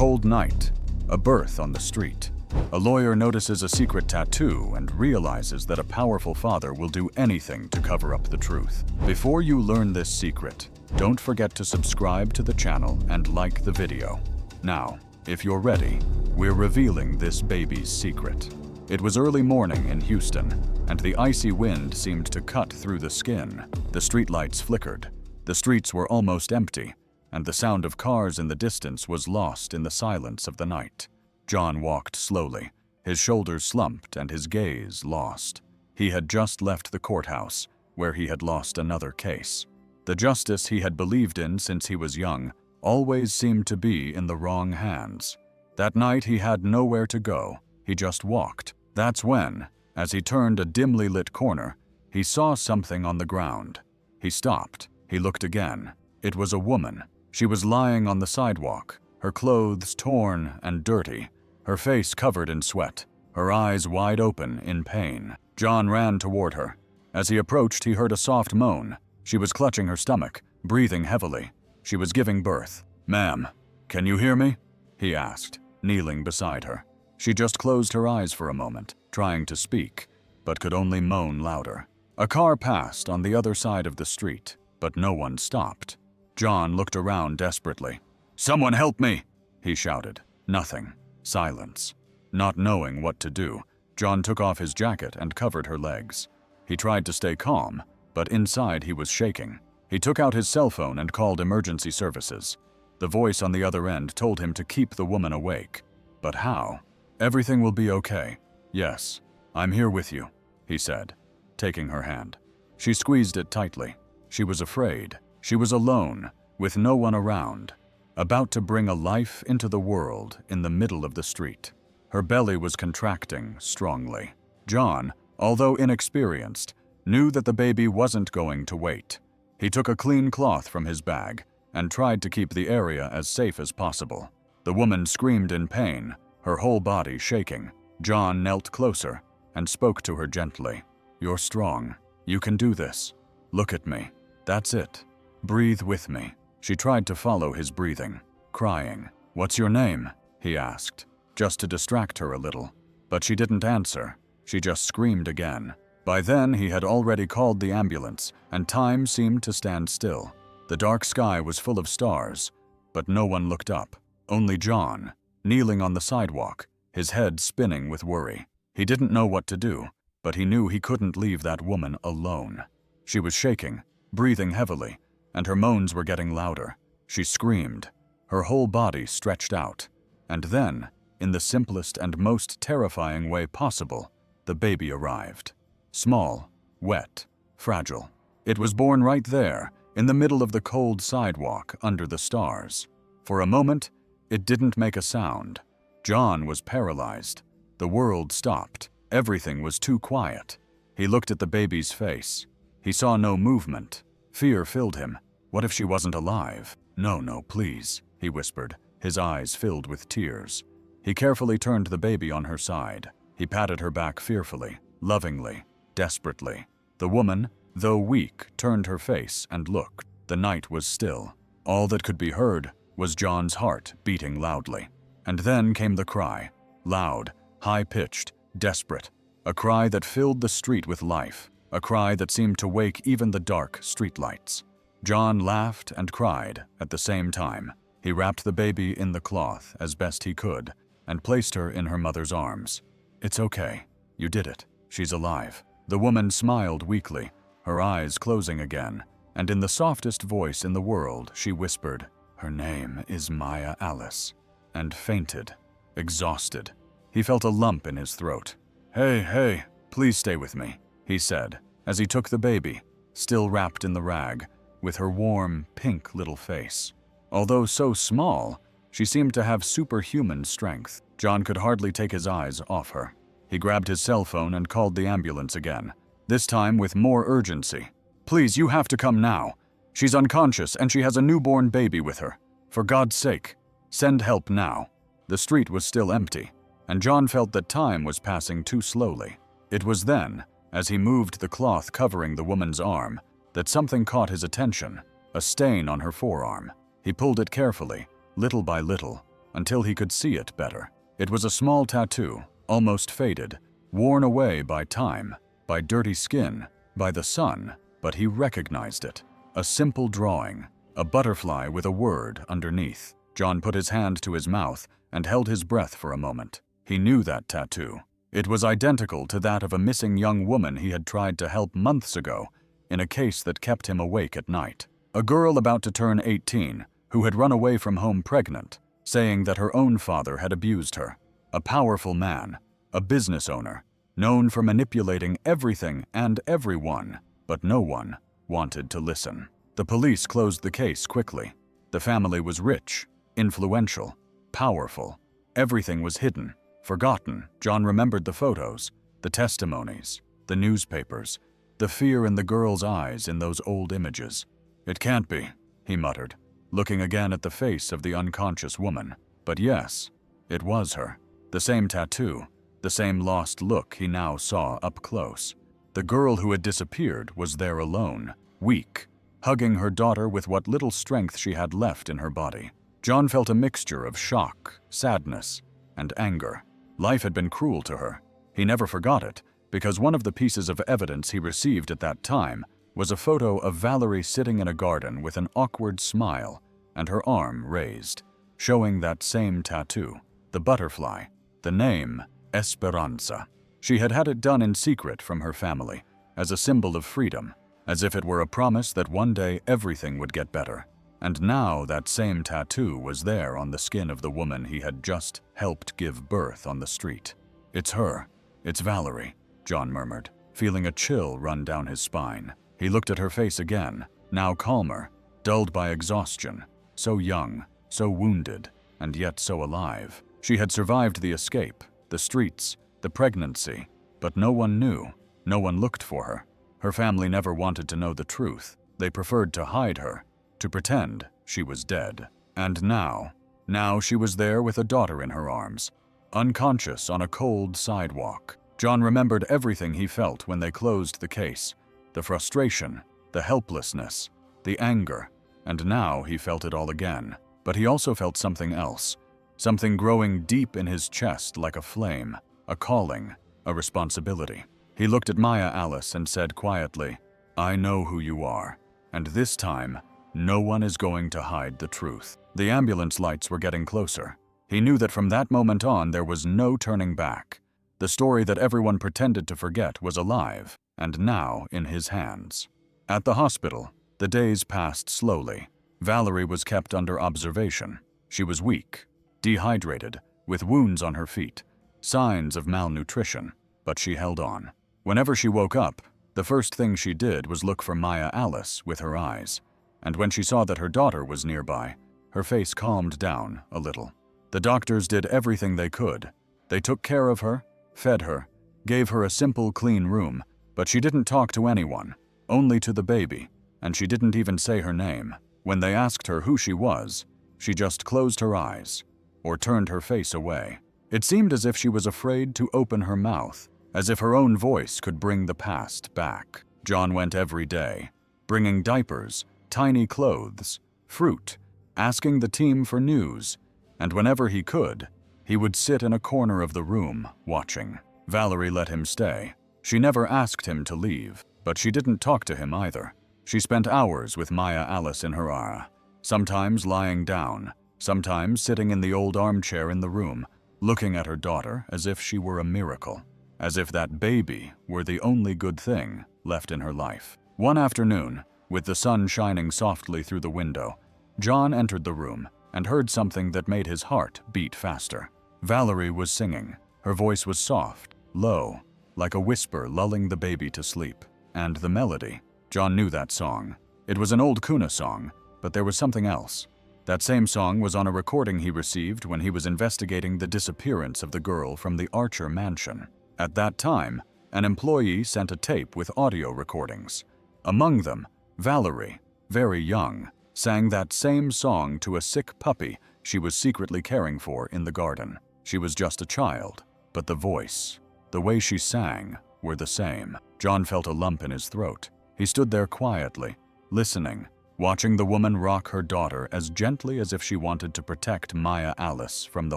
cold night, a birth on the street. A lawyer notices a secret tattoo and realizes that a powerful father will do anything to cover up the truth. Before you learn this secret, don't forget to subscribe to the channel and like the video. Now, if you're ready, we're revealing this baby's secret. It was early morning in Houston, and the icy wind seemed to cut through the skin. The streetlights flickered. The streets were almost empty, and the sound of cars in the distance was lost in the silence of the night. John walked slowly, his shoulders slumped and his gaze lost. He had just left the courthouse, where he had lost another case. The justice he had believed in since he was young always seemed to be in the wrong hands. That night he had nowhere to go. He just walked. That's when, as he turned a dimly lit corner, he saw something on the ground. He stopped. He looked again. It was a woman. She was lying on the sidewalk, her clothes torn and dirty, her face covered in sweat, her eyes wide open in pain. John ran toward her. As he approached, he heard a soft moan. She was clutching her stomach, breathing heavily. She was giving birth. "Ma'am, can you hear me?" he asked, kneeling beside her. She just closed her eyes for a moment, trying to speak, but could only moan louder. A car passed on the other side of the street, but no one stopped. John looked around desperately. "Someone help me!" he shouted. Nothing. Silence. Not knowing what to do, John took off his jacket and covered her legs. He tried to stay calm, but inside he was shaking. He took out his cell phone and called emergency services. The voice on the other end told him to keep the woman awake. But how? "Everything will be okay. Yes, I'm here with you," he said, taking her hand. She squeezed it tightly. She was afraid. She was alone, with no one around, about to bring a life into the world in the middle of the street. Her belly was contracting strongly. John, although inexperienced, knew that the baby wasn't going to wait. He took a clean cloth from his bag and tried to keep the area as safe as possible. The woman screamed in pain, her whole body shaking. John knelt closer and spoke to her gently. "You're strong. You can do this. Look at me. That's it. Breathe with me." She tried to follow his breathing, crying. "What's your name?" he asked, just to distract her a little. But she didn't answer. She just screamed again. By then, he had already called the ambulance, and time seemed to stand still. The dark sky was full of stars, but no one looked up. Only John, kneeling on the sidewalk, his head spinning with worry. He didn't know what to do, but he knew he couldn't leave that woman alone. She was shaking, breathing heavily, and her moans were getting louder. She screamed, her whole body stretched out. And then, in the simplest and most terrifying way possible, the baby arrived. Small, wet, fragile. It was born right there, in the middle of the cold sidewalk under the stars. For a moment, it didn't make a sound. John was paralyzed. The world stopped. Everything was too quiet. He looked at the baby's face. He saw no movement. Fear filled him. What if she wasn't alive? No, please," he whispered, his eyes filled with tears. He carefully turned the baby on her side. He patted her back fearfully, lovingly, desperately. The woman, though weak, turned her face and looked. The night was still. All that could be heard was John's heart beating loudly. And then came the cry, loud, high-pitched, desperate, a cry that filled the street with life, a cry that seemed to wake even the dark streetlights. John laughed and cried at the same time. He wrapped the baby in the cloth as best he could and placed her in her mother's arms. "It's okay. You did it. She's alive." The woman smiled weakly, her eyes closing again, and in the softest voice in the world, she whispered, "Her name is Maya Alice," and fainted, exhausted. He felt a lump in his throat. Hey, please stay with me," he said, as he took the baby, still wrapped in the rag, with her warm, pink little face. Although so small, she seemed to have superhuman strength. John could hardly take his eyes off her. He grabbed his cell phone and called the ambulance again, this time with more urgency. "Please, you have to come now. She's unconscious and she has a newborn baby with her. For God's sake, send help now." The street was still empty, and John felt that time was passing too slowly. It was then, as he moved the cloth covering the woman's arm, that something caught his attention, a stain on her forearm. He pulled it carefully, little by little, until he could see it better. It was a small tattoo, almost faded, worn away by time, by dirty skin, by the sun, but he recognized it. A simple drawing, a butterfly with a word underneath. John put his hand to his mouth and held his breath for a moment. He knew that tattoo. It was identical to that of a missing young woman he had tried to help months ago in a case that kept him awake at night. A girl about to turn 18 who had run away from home pregnant, saying that her own father had abused her. A powerful man, a business owner, known for manipulating everything and everyone, but no one wanted to listen. The police closed the case quickly. The family was rich, influential, powerful. Everything was hidden, forgotten. John remembered the photos, the testimonies, the newspapers, the fear in the girl's eyes in those old images. "It can't be," he muttered, looking again at the face of the unconscious woman. But yes, it was her. The same tattoo, the same lost look he now saw up close. The girl who had disappeared was there alone, weak, hugging her daughter with what little strength she had left in her body. John felt a mixture of shock, sadness, and anger. Life had been cruel to her. He never forgot it, because one of the pieces of evidence he received at that time was a photo of Valerie sitting in a garden with an awkward smile and her arm raised, showing that same tattoo, the butterfly, the name Esperanza. She had had it done in secret from her family, as a symbol of freedom, as if it were a promise that one day everything would get better. And now that same tattoo was there on the skin of the woman he had just helped give birth on the street. "It's her. It's Valerie," John murmured, feeling a chill run down his spine. He looked at her face again, now calmer, dulled by exhaustion, so young, so wounded, and yet so alive. She had survived the escape, the streets, the pregnancy, but no one knew, no one looked for her. Her family never wanted to know the truth. They preferred to hide her, to pretend she was dead. And now she was there with a daughter in her arms, unconscious on a cold sidewalk. John remembered everything he felt when they closed the case, the frustration, the helplessness, the anger, and now he felt it all again. But he also felt something else, something growing deep in his chest like a flame, a calling, a responsibility. He looked at Maya Alice and said quietly, "I know who you are, and this time, no one is going to hide the truth." The ambulance lights were getting closer. He knew that from that moment on there was no turning back. The story that everyone pretended to forget was alive, and now in his hands. At the hospital, the days passed slowly. Valerie was kept under observation. She was weak, dehydrated, with wounds on her feet, signs of malnutrition, but she held on. Whenever she woke up, the first thing she did was look for Maya Alice with her eyes, and when she saw that her daughter was nearby, her face calmed down a little. The doctors did everything they could. They took care of her, fed her, gave her a simple, clean room, but she didn't talk to anyone, only to the baby, and she didn't even say her name. When they asked her who she was, she just closed her eyes or turned her face away. It seemed as if she was afraid to open her mouth, as if her own voice could bring the past back. John went every day, bringing diapers, tiny clothes, fruit, asking the team for news, and whenever he could, he would sit in a corner of the room, watching. Valerie let him stay. She never asked him to leave, but she didn't talk to him either. She spent hours with Maya Alice in her aura, sometimes lying down, sometimes sitting in the old armchair in the room, looking at her daughter as if she were a miracle, as if that baby were the only good thing left in her life. One afternoon, with the sun shining softly through the window, John entered the room and heard something that made his heart beat faster. Valerie was singing. Her voice was soft, low, like a whisper lulling the baby to sleep. And the melody, John knew that song. It was an old Kuna song, but there was something else. That same song was on a recording he received when he was investigating the disappearance of the girl from the Archer mansion. At that time, an employee sent a tape with audio recordings. Among them, Valerie, very young, sang that same song to a sick puppy she was secretly caring for in the garden. She was just a child, but the voice, the way she sang, were the same. John felt a lump in his throat. He stood there quietly, listening, watching the woman rock her daughter as gently as if she wanted to protect Maya Alice from the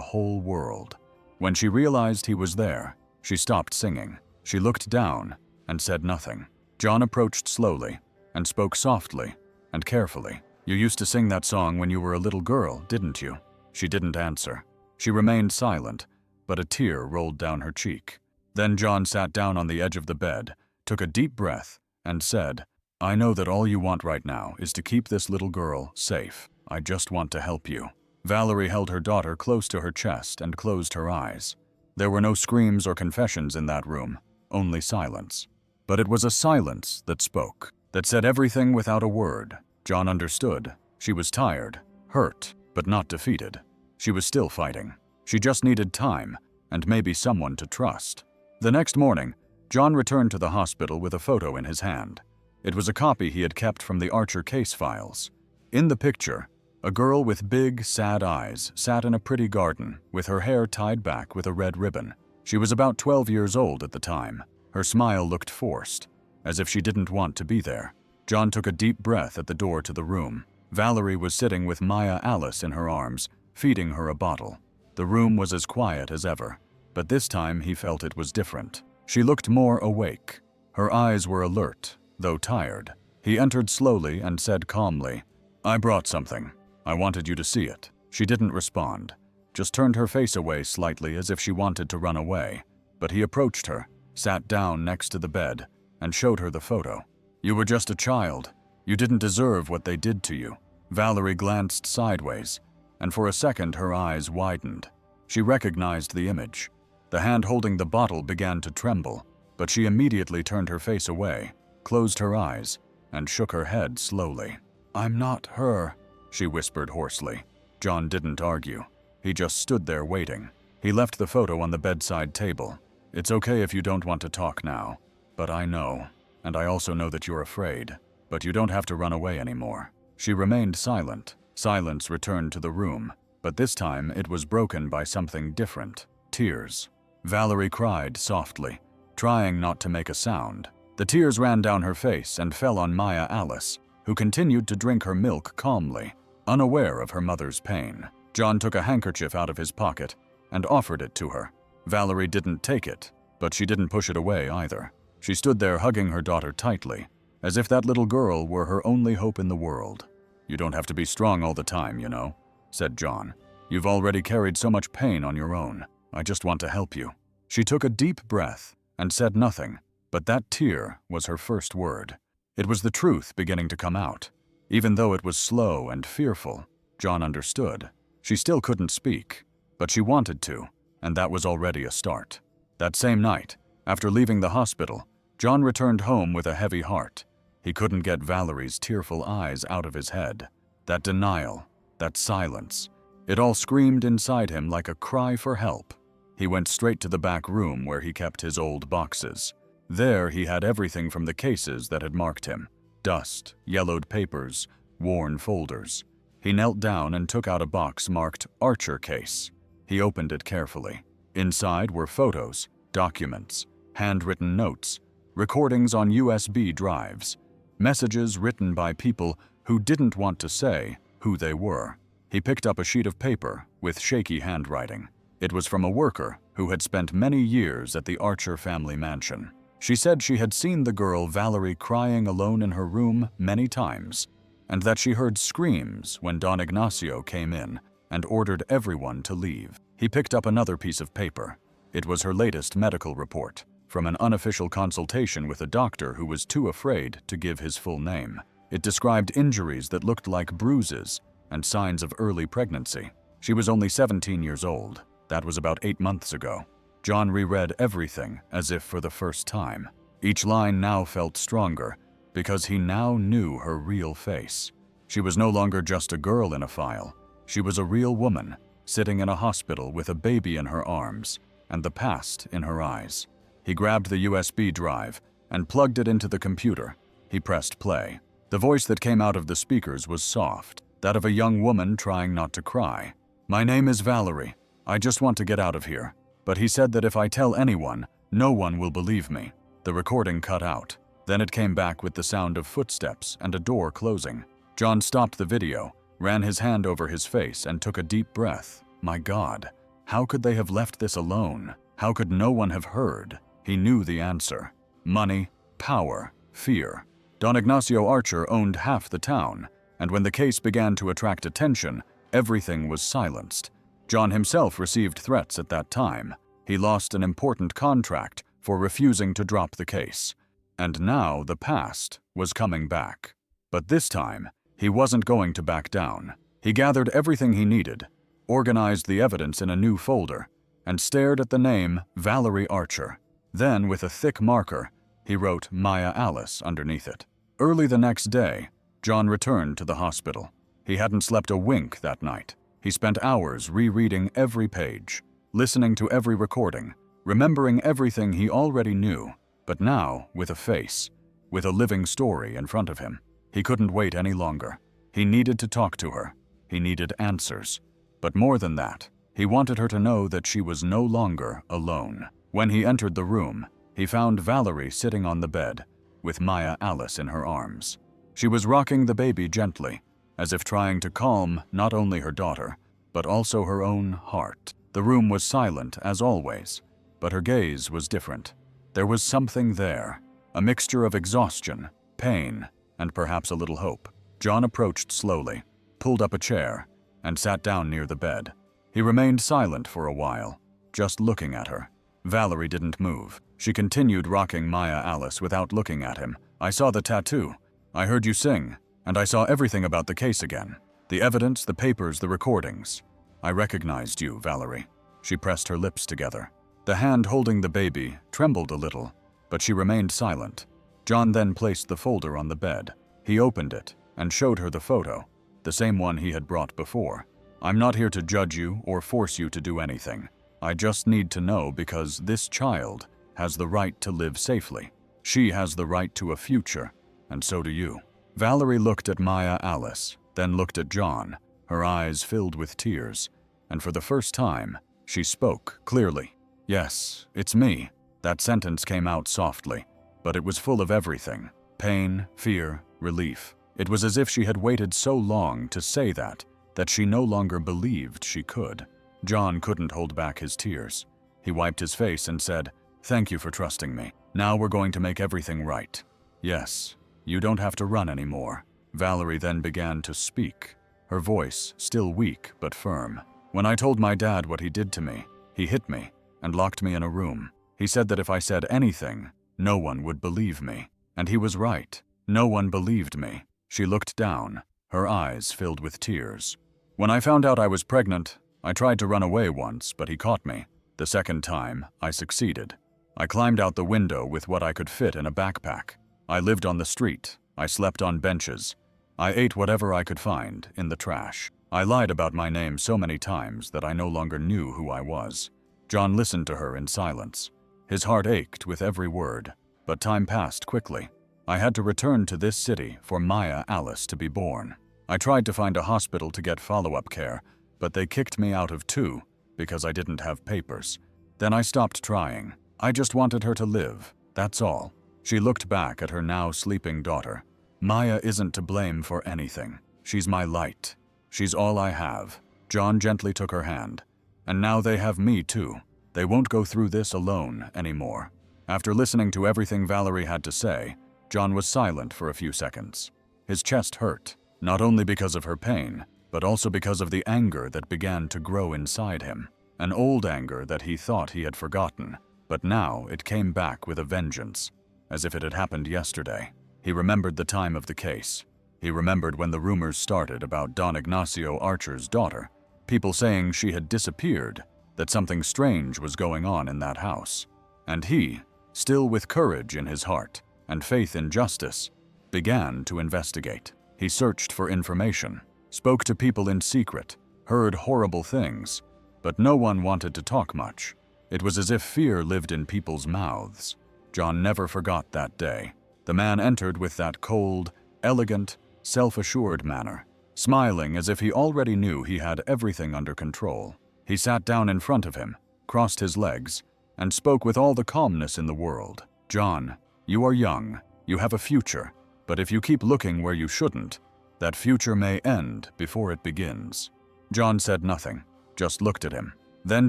whole world. When she realized he was there, she stopped singing. She looked down and said nothing. John approached slowly and spoke softly and carefully. "You used to sing that song when you were a little girl, didn't you?" She didn't answer. She remained silent, but a tear rolled down her cheek. Then John sat down on the edge of the bed, took a deep breath, and said, "I know that all you want right now is to keep this little girl safe. I just want to help you." Valerie held her daughter close to her chest and closed her eyes. There were no screams or confessions in that room, only silence. But it was a silence that spoke, that said everything without a word. John understood. She was tired, hurt, but not defeated. She was still fighting. She just needed time, and maybe someone to trust. The next morning, John returned to the hospital with a photo in his hand. It was a copy he had kept from the Archer case files. In the picture, a girl with big, sad eyes sat in a pretty garden, with her hair tied back with a red ribbon. She was about 12 years old at the time. Her smile looked forced, as if she didn't want to be there. John took a deep breath at the door to the room. Valerie was sitting with Maya Alice in her arms, feeding her a bottle. The room was as quiet as ever, but this time he felt it was different. She looked more awake. Her eyes were alert, though tired. He entered slowly and said calmly, "I brought something. I wanted you to see it." She didn't respond, just turned her face away slightly as if she wanted to run away. But he approached her, sat down next to the bed, and showed her the photo. "You were just a child. You didn't deserve what they did to you." Valerie glanced sideways, and for a second her eyes widened. She recognized the image. The hand holding the bottle began to tremble, but she immediately turned her face away, closed her eyes, and shook her head slowly. "I'm not her," she whispered hoarsely. John didn't argue. He just stood there waiting. He left the photo on the bedside table. "It's okay if you don't want to talk now, but I know, and I also know that you're afraid, but you don't have to run away anymore." She remained silent. Silence returned to the room, but this time it was broken by something different. Tears. Valerie cried softly, trying not to make a sound. The tears ran down her face and fell on Maya Alice, who continued to drink her milk calmly, unaware of her mother's pain. John took a handkerchief out of his pocket and offered it to her. Valerie didn't take it, but she didn't push it away either. She stood there hugging her daughter tightly, as if that little girl were her only hope in the world. "You don't have to be strong all the time, you know," said John. "You've already carried so much pain on your own. I just want to help you." She took a deep breath and said nothing, but that tear was her first word. It was the truth beginning to come out. Even though it was slow and fearful, John understood. She still couldn't speak, but she wanted to, and that was already a start. That same night, after leaving the hospital, John returned home with a heavy heart. He couldn't get Valerie's tearful eyes out of his head. That denial, that silence, it all screamed inside him like a cry for help. He went straight to the back room where he kept his old boxes. There he had everything from the cases that had marked him. Dust, yellowed papers, worn folders. He knelt down and took out a box marked Archer Case. He opened it carefully. Inside were photos, documents, handwritten notes, recordings on USB drives, messages written by people who didn't want to say who they were. He picked up a sheet of paper with shaky handwriting. It was from a worker who had spent many years at the Archer family mansion. She said she had seen the girl Valerie crying alone in her room many times, and that she heard screams when Don Ignacio came in and ordered everyone to leave. He picked up another piece of paper. It was her latest medical report, from an unofficial consultation with a doctor who was too afraid to give his full name. It described injuries that looked like bruises and signs of early pregnancy. She was only 17 years old. That was about 8 months ago. John reread everything as if for the first time. Each line now felt stronger because he now knew her real face. She was no longer just a girl in a file. She was a real woman, sitting in a hospital with a baby in her arms and the past in her eyes. He grabbed the USB drive and plugged it into the computer. He pressed play. The voice that came out of the speakers was soft, that of a young woman trying not to cry. "My name is Valerie. I just want to get out of here. But he said that if I tell anyone, no one will believe me." The recording cut out. Then it came back with the sound of footsteps and a door closing. John stopped the video, ran his hand over his face, and took a deep breath. My God, how could they have left this alone? How could no one have heard? He knew the answer. Money, power, fear. Don Ignacio Archer owned half the town, and when the case began to attract attention, everything was silenced. John himself received threats at that time. He lost an important contract for refusing to drop the case. And now the past was coming back. But this time, he wasn't going to back down. He gathered everything he needed, organized the evidence in a new folder, and stared at the name Valerie Archer. Then, with a thick marker, he wrote Maya Alice underneath it. Early the next day, John returned to the hospital. He hadn't slept a wink that night. He spent hours rereading every page, listening to every recording, remembering everything he already knew, but now with a face, with a living story in front of him. He couldn't wait any longer. He needed to talk to her. He needed answers. But more than that, he wanted her to know that she was no longer alone. When he entered the room, he found Valerie sitting on the bed, with Maya Alice in her arms. She was rocking the baby gently, as if trying to calm not only her daughter, but also her own heart. The room was silent, as always, but her gaze was different. There was something there, a mixture of exhaustion, pain, and perhaps a little hope. John approached slowly, pulled up a chair, and sat down near the bed. He remained silent for a while, just looking at her. Valerie didn't move. She continued rocking Maya Alice without looking at him. I saw the tattoo. I heard you sing, and I saw everything about the case again. The evidence, the papers, the recordings. I recognized you, Valerie. She pressed her lips together. The hand holding the baby trembled a little, but she remained silent. John then placed the folder on the bed. He opened it and showed her the photo, the same one he had brought before. I'm not here to judge you or force you to do anything. I just need to know because this child has the right to live safely. She has the right to a future, and so do you. Valerie looked at Maya Alice, then looked at John, her eyes filled with tears, and for the first time, she spoke clearly. Yes, it's me. That sentence came out softly, but it was full of everything. Pain, fear, relief. It was as if she had waited so long to say that she no longer believed she could. John couldn't hold back his tears. He wiped his face and said, "Thank you for trusting me. Now we're going to make everything right. Yes, you don't have to run anymore." Valerie then began to speak, her voice still weak but firm. "When I told my dad what he did to me, he hit me and locked me in a room. He said that if I said anything, no one would believe me. And he was right. No one believed me." She looked down, her eyes filled with tears. "When I found out I was pregnant, I tried to run away once, but he caught me. The second time, I succeeded. I climbed out the window with what I could fit in a backpack. I lived on the street. I slept on benches. I ate whatever I could find in the trash. I lied about my name so many times that I no longer knew who I was." John listened to her in silence. His heart ached with every word, but time passed quickly. "I had to return to this city for Maya Alice to be born. I tried to find a hospital to get follow-up care, but they kicked me out of 2 because I didn't have papers. Then I stopped trying. I just wanted her to live, that's all." She looked back at her now sleeping daughter. "Maya isn't to blame for anything. She's my light. She's all I have." John gently took her hand. "And now they have me too. They won't go through this alone anymore." After listening to everything Valerie had to say, John was silent for a few seconds. His chest hurt, not only because of her pain, but also because of the anger that began to grow inside him. An old anger that he thought he had forgotten, but now it came back with a vengeance, as if it had happened yesterday. He remembered the time of the case. He remembered when the rumors started about Don Ignacio Archer's daughter, people saying she had disappeared, that something strange was going on in that house. And he, still with courage in his heart and faith in justice, began to investigate. He searched for information, spoke to people in secret, heard horrible things, but no one wanted to talk much. It was as if fear lived in people's mouths. John never forgot that day. The man entered with that cold, elegant, self-assured manner, smiling as if he already knew he had everything under control. He sat down in front of him, crossed his legs, and spoke with all the calmness in the world. "John, you are young, you have a future, but if you keep looking where you shouldn't, That future may end before it begins. John said nothing, just looked at him. Then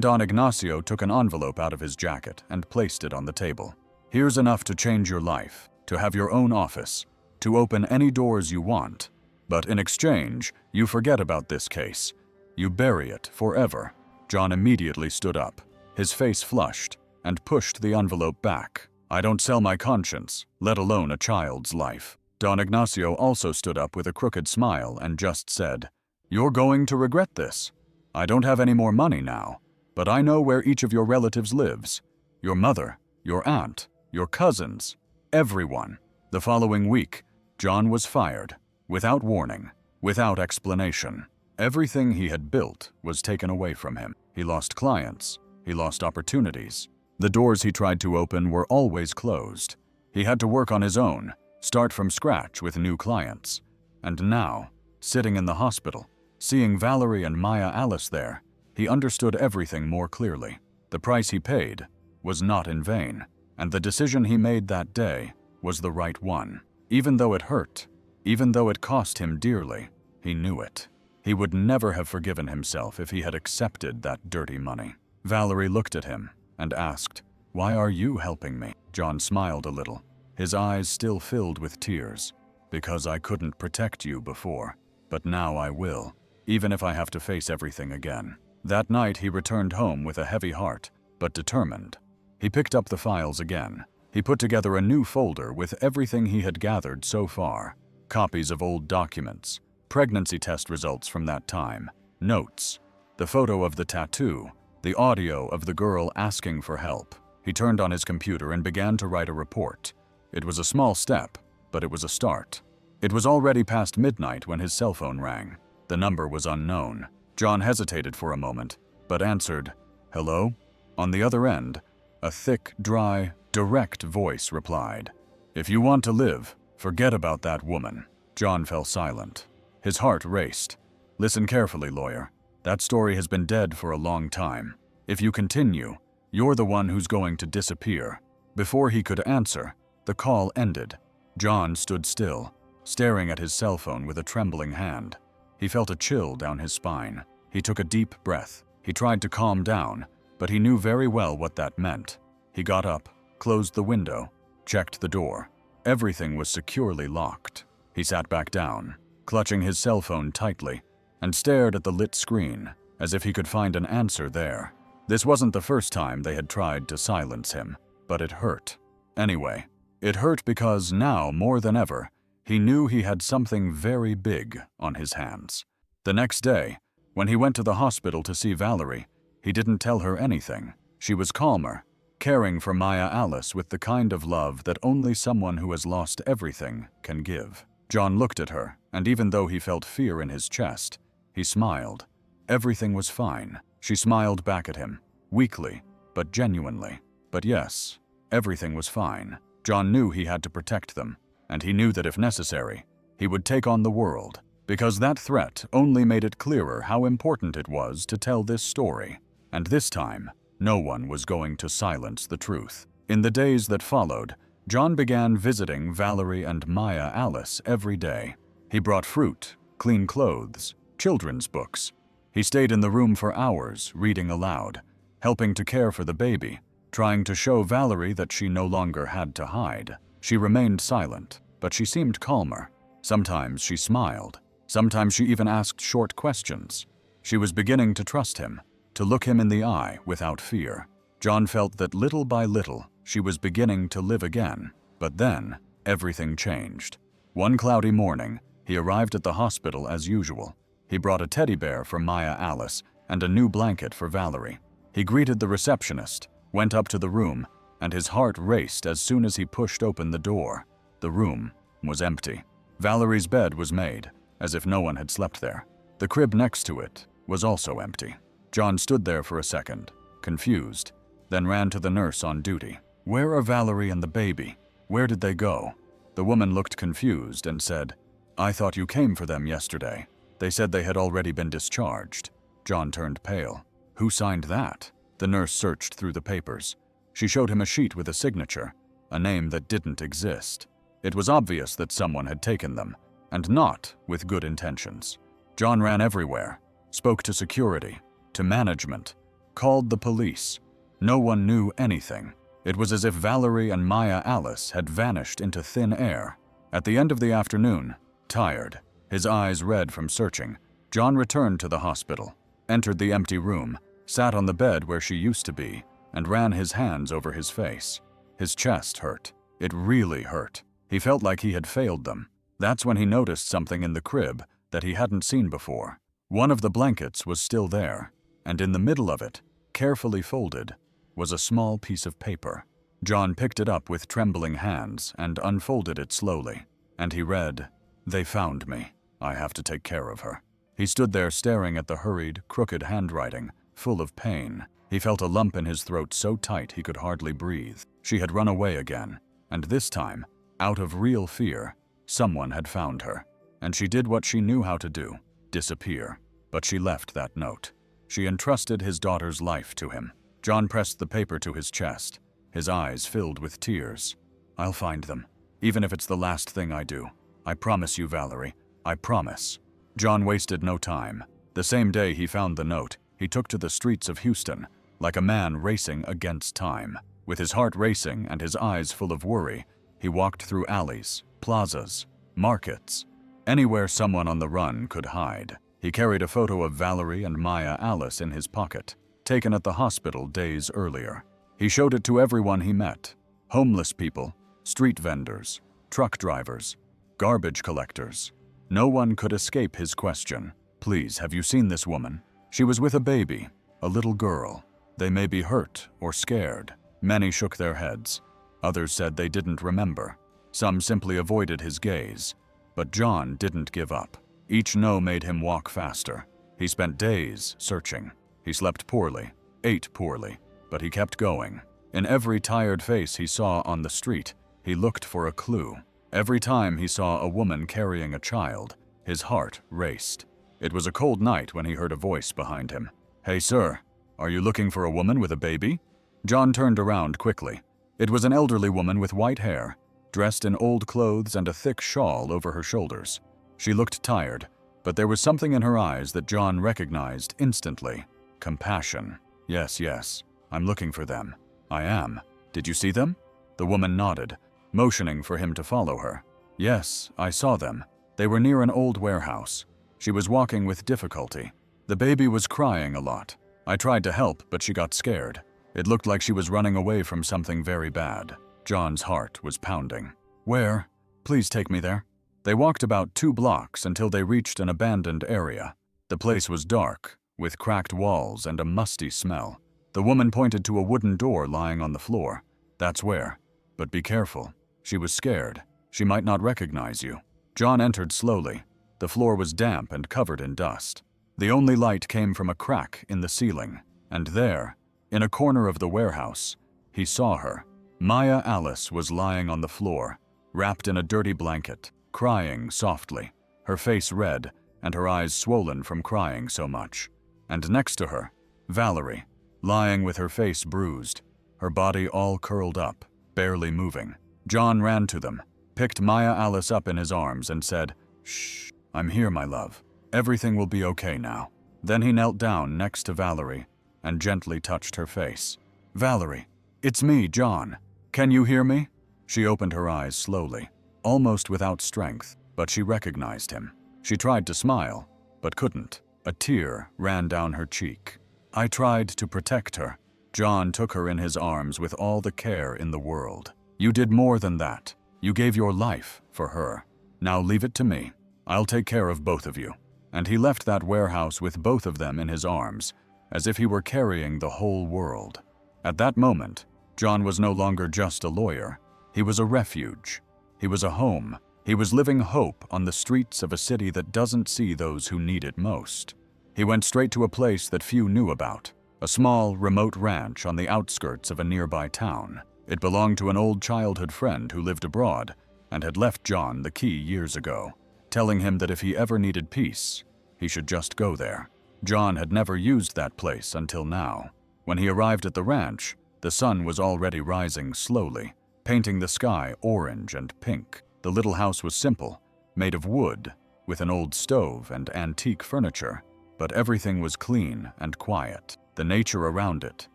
Don Ignacio took an envelope out of his jacket and placed it on the table. Here's enough to change your life, to have your own office, to open any doors you want. But in exchange, you forget about this case. You bury it forever. John immediately stood up, his face flushed, and pushed the envelope back. I don't sell my conscience, let alone a child's life. Don Ignacio also stood up with a crooked smile and just said, You're going to regret this. I don't have any more money now, but I know where each of your relatives lives. Your mother, your aunt, your cousins, everyone. The following week, John was fired, without warning, without explanation. Everything he had built was taken away from him. He lost clients, he lost opportunities. The doors he tried to open were always closed. He had to work on his own, start from scratch with new clients. And now, sitting in the hospital, seeing Valerie and Maya Alice there, he understood everything more clearly. The price he paid was not in vain, and the decision he made that day was the right one. Even though it hurt, even though it cost him dearly, he knew it. He would never have forgiven himself if he had accepted that dirty money. Valerie looked at him and asked, Why are you helping me? John smiled a little, his eyes still filled with tears. Because I couldn't protect you before, but now I will, even if I have to face everything again. That night he returned home with a heavy heart, but determined. He picked up the files again. He put together a new folder with everything he had gathered so far. Copies of old documents, pregnancy test results from that time, notes, the photo of the tattoo, the audio of the girl asking for help. He turned on his computer and began to write a report. It was a small step, but it was a start. It was already past midnight when his cell phone rang. The number was unknown. John hesitated for a moment, but answered, Hello? On the other end, a thick, dry, direct voice replied, If you want to live, forget about that woman. John fell silent. His heart raced. Listen carefully, lawyer. That story has been dead for a long time. If you continue, you're the one who's going to disappear. Before he could answer, the call ended. John stood still, staring at his cell phone with a trembling hand. He felt a chill down his spine. He took a deep breath. He tried to calm down, but he knew very well what that meant. He got up, closed the window, checked the door. Everything was securely locked. He sat back down, clutching his cell phone tightly, and stared at the lit screen as if he could find an answer there. This wasn't the first time they had tried to silence him, but it hurt. Anyway, it hurt because now, more than ever, he knew he had something very big on his hands. The next day, when he went to the hospital to see Valerie, he didn't tell her anything. She was calmer, caring for Maya Alice with the kind of love that only someone who has lost everything can give. John looked at her, and even though he felt fear in his chest, he smiled. Everything was fine. She smiled back at him, weakly, but genuinely. But yes, everything was fine. John knew he had to protect them, and he knew that if necessary, he would take on the world, because that threat only made it clearer how important it was to tell this story. And this time, no one was going to silence the truth. In the days that followed, John began visiting Valerie and Maya Alice every day. He brought fruit, clean clothes, children's books. He stayed in the room for hours, reading aloud, helping to care for the baby, trying to show Valerie that she no longer had to hide. She remained silent, but she seemed calmer. Sometimes she smiled. Sometimes she even asked short questions. She was beginning to trust him, to look him in the eye without fear. John felt that little by little, she was beginning to live again. But then, everything changed. One cloudy morning, he arrived at the hospital as usual. He brought a teddy bear for Maya Alice and a new blanket for Valerie. He greeted the receptionist, went up to the room, and his heart raced as soon as he pushed open the door. The room was empty. Valerie's bed was made, as if no one had slept there. The crib next to it was also empty. John stood there for a second, confused, then ran to the nurse on duty. Where are Valerie and the baby? Where did they go? The woman looked confused and said, I thought you came for them yesterday. They said they had already been discharged. John turned pale. Who signed that? The nurse searched through the papers. She showed him a sheet with a signature, a name that didn't exist. It was obvious that someone had taken them, and not with good intentions. John ran everywhere, spoke to security, to management, called the police. No one knew anything. It was as if Valerie and Maya Alice had vanished into thin air. At the end of the afternoon, tired, his eyes red from searching, John returned to the hospital, entered the empty room, sat on the bed where she used to be, and ran his hands over his face. His chest hurt. It really hurt. He felt like he had failed them. That's when he noticed something in the crib that he hadn't seen before. One of the blankets was still there, and in the middle of it, carefully folded, was a small piece of paper. John picked it up with trembling hands and unfolded it slowly, and he read, "They found me. I have to take care of her." He stood there staring at the hurried, crooked handwriting, full of pain. He felt a lump in his throat so tight he could hardly breathe. She had run away again, and this time, out of real fear, someone had found her. And she did what she knew how to do, disappear. But she left that note. She entrusted his daughter's life to him. John pressed the paper to his chest, his eyes filled with tears. "I'll find them, even if it's the last thing I do. I promise you, Valerie. I promise." John wasted no time. The same day he found the note, he took to the streets of Houston, like a man racing against time. With his heart racing and his eyes full of worry, he walked through alleys, plazas, markets, anywhere someone on the run could hide. He carried a photo of Valerie and Maya Alice in his pocket, taken at the hospital days earlier. He showed it to everyone he met: homeless people, street vendors, truck drivers, garbage collectors. No one could escape his question. "Please, have you seen this woman? She was with a baby, a little girl. They may be hurt or scared." Many shook their heads. Others said they didn't remember. Some simply avoided his gaze. But John didn't give up. Each no made him walk faster. He spent days searching. He slept poorly, ate poorly, but he kept going. In every tired face he saw on the street, he looked for a clue. Every time he saw a woman carrying a child, his heart raced. It was a cold night when he heard a voice behind him. "Hey, sir, are you looking for a woman with a baby?" John turned around quickly. It was an elderly woman with white hair, dressed in old clothes and a thick shawl over her shoulders. She looked tired, but there was something in her eyes that John recognized instantly. Compassion. Yes, I'm looking for them. "I am. Did you see them?" The woman nodded, motioning for him to follow her. "Yes, I saw them. They were near an old warehouse." She was walking with difficulty. The baby was crying a lot. I tried to help, but she got scared. It looked like she was running away from something very bad. John's heart was pounding. "Where? Please take me there." They walked about 2 blocks until they reached an abandoned area. The place was dark, with cracked walls and a musty smell. The woman pointed to a wooden door lying on the floor. "That's where. But be careful. She was scared. She might not recognize you." John entered slowly. The floor was damp and covered in dust. The only light came from a crack in the ceiling, and there, in a corner of the warehouse, he saw her. Maya Alice was lying on the floor, wrapped in a dirty blanket, crying softly, her face red and her eyes swollen from crying so much. And next to her, Valerie, lying with her face bruised, her body all curled up, barely moving. John ran to them, picked Maya Alice up in his arms and said, "Shh, I'm here, my love. Everything will be okay now." Then he knelt down next to Valerie and gently touched her face. "Valerie, it's me, John. Can you hear me?" She opened her eyes slowly, almost without strength, but she recognized him. She tried to smile, but couldn't. A tear ran down her cheek. "I tried to protect her." John took her in his arms with all the care in the world. "You did more than that. You gave your life for her. Now leave it to me. I'll take care of both of you." And he left that warehouse with both of them in his arms, as if he were carrying the whole world. At that moment, John was no longer just a lawyer. He was a refuge. He was a home. He was living hope on the streets of a city that doesn't see those who need it most. He went straight to a place that few knew about, a small, remote ranch on the outskirts of a nearby town. It belonged to an old childhood friend who lived abroad and had left John the key years ago, telling him that if he ever needed peace, he should just go there. John had never used that place until now. When he arrived at the ranch, the sun was already rising slowly, painting the sky orange and pink. The little house was simple, made of wood, with an old stove and antique furniture, but everything was clean and quiet. The nature around it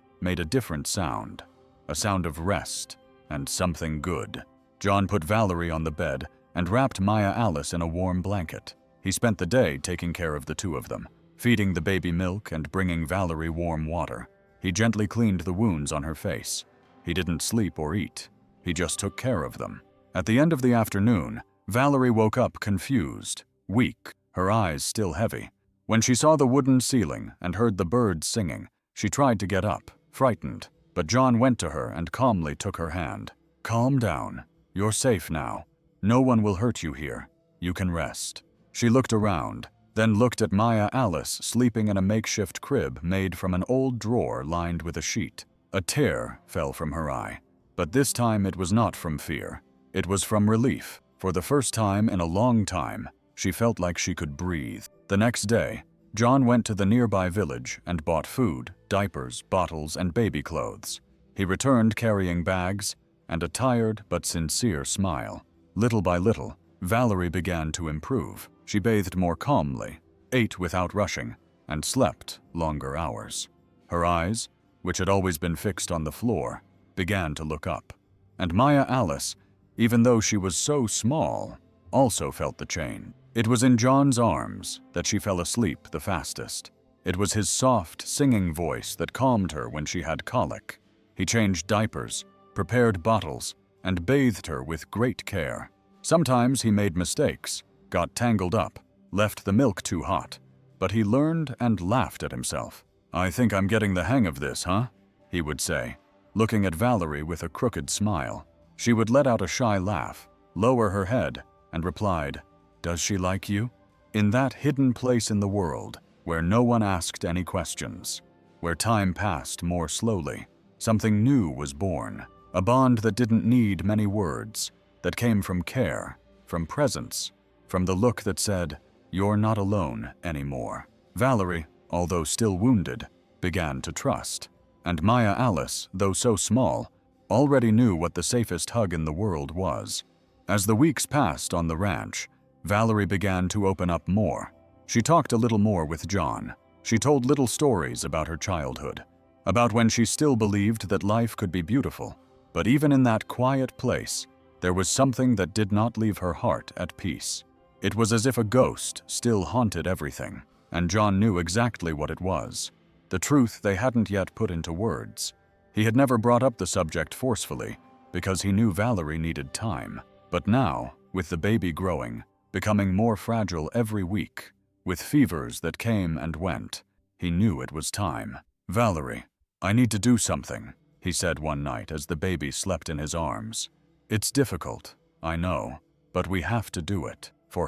made a different sound, a sound of rest and something good. John put Valerie on the bed and wrapped Maya Alice in a warm blanket. He spent the day taking care of the two of them, feeding the baby milk and bringing Valerie warm water. He gently cleaned the wounds on her face. He didn't sleep or eat. He just took care of them. At the end of the afternoon, Valerie woke up confused, weak, her eyes still heavy. When she saw the wooden ceiling and heard the birds singing, she tried to get up, frightened, but John went to her and calmly took her hand. "Calm down. You're safe now. No one will hurt you here. You can rest." She looked around, then looked at Maya Alice sleeping in a makeshift crib made from an old drawer lined with a sheet. A tear fell from her eye, but this time it was not from fear. It was from relief. For the first time in a long time, she felt like she could breathe. The next day, John went to the nearby village and bought food, diapers, bottles, and baby clothes. He returned carrying bags and a tired but sincere smile. Little by little, Valerie began to improve. She bathed more calmly, ate without rushing, and slept longer hours. Her eyes, which had always been fixed on the floor, began to look up. And Maya Alice, even though she was so small, also felt the change. It was in John's arms that she fell asleep the fastest. It was his soft, singing voice that calmed her when she had colic. He changed diapers, prepared bottles, and bathed her with great care. Sometimes he made mistakes, got tangled up, left the milk too hot, but he learned and laughed at himself. "I think I'm getting the hang of this, huh?" he would say, looking at Valerie with a crooked smile. She would let out a shy laugh, lower her head, and replied, "Does she like you?" In that hidden place in the world, where no one asked any questions, where time passed more slowly, something new was born, a bond that didn't need many words, that came from care, from presence, from the look that said, "You're not alone anymore." Valerie, although still wounded, began to trust. And Maya Alice, though so small, already knew what the safest hug in the world was. As the weeks passed on the ranch, Valerie began to open up more. She talked a little more with John. She told little stories about her childhood, about when she still believed that life could be beautiful. But even in that quiet place, there was something that did not leave her heart at peace. It was as if a ghost still haunted everything, and John knew exactly what it was. The truth they hadn't yet put into words. He had never brought up the subject forcefully, because he knew Valerie needed time. But now, with the baby growing, becoming more fragile every week, with fevers that came and went, he knew it was time. "Valerie, I need to do something," he said one night as the baby slept in his arms. "It's difficult, I know, but we have to do it. For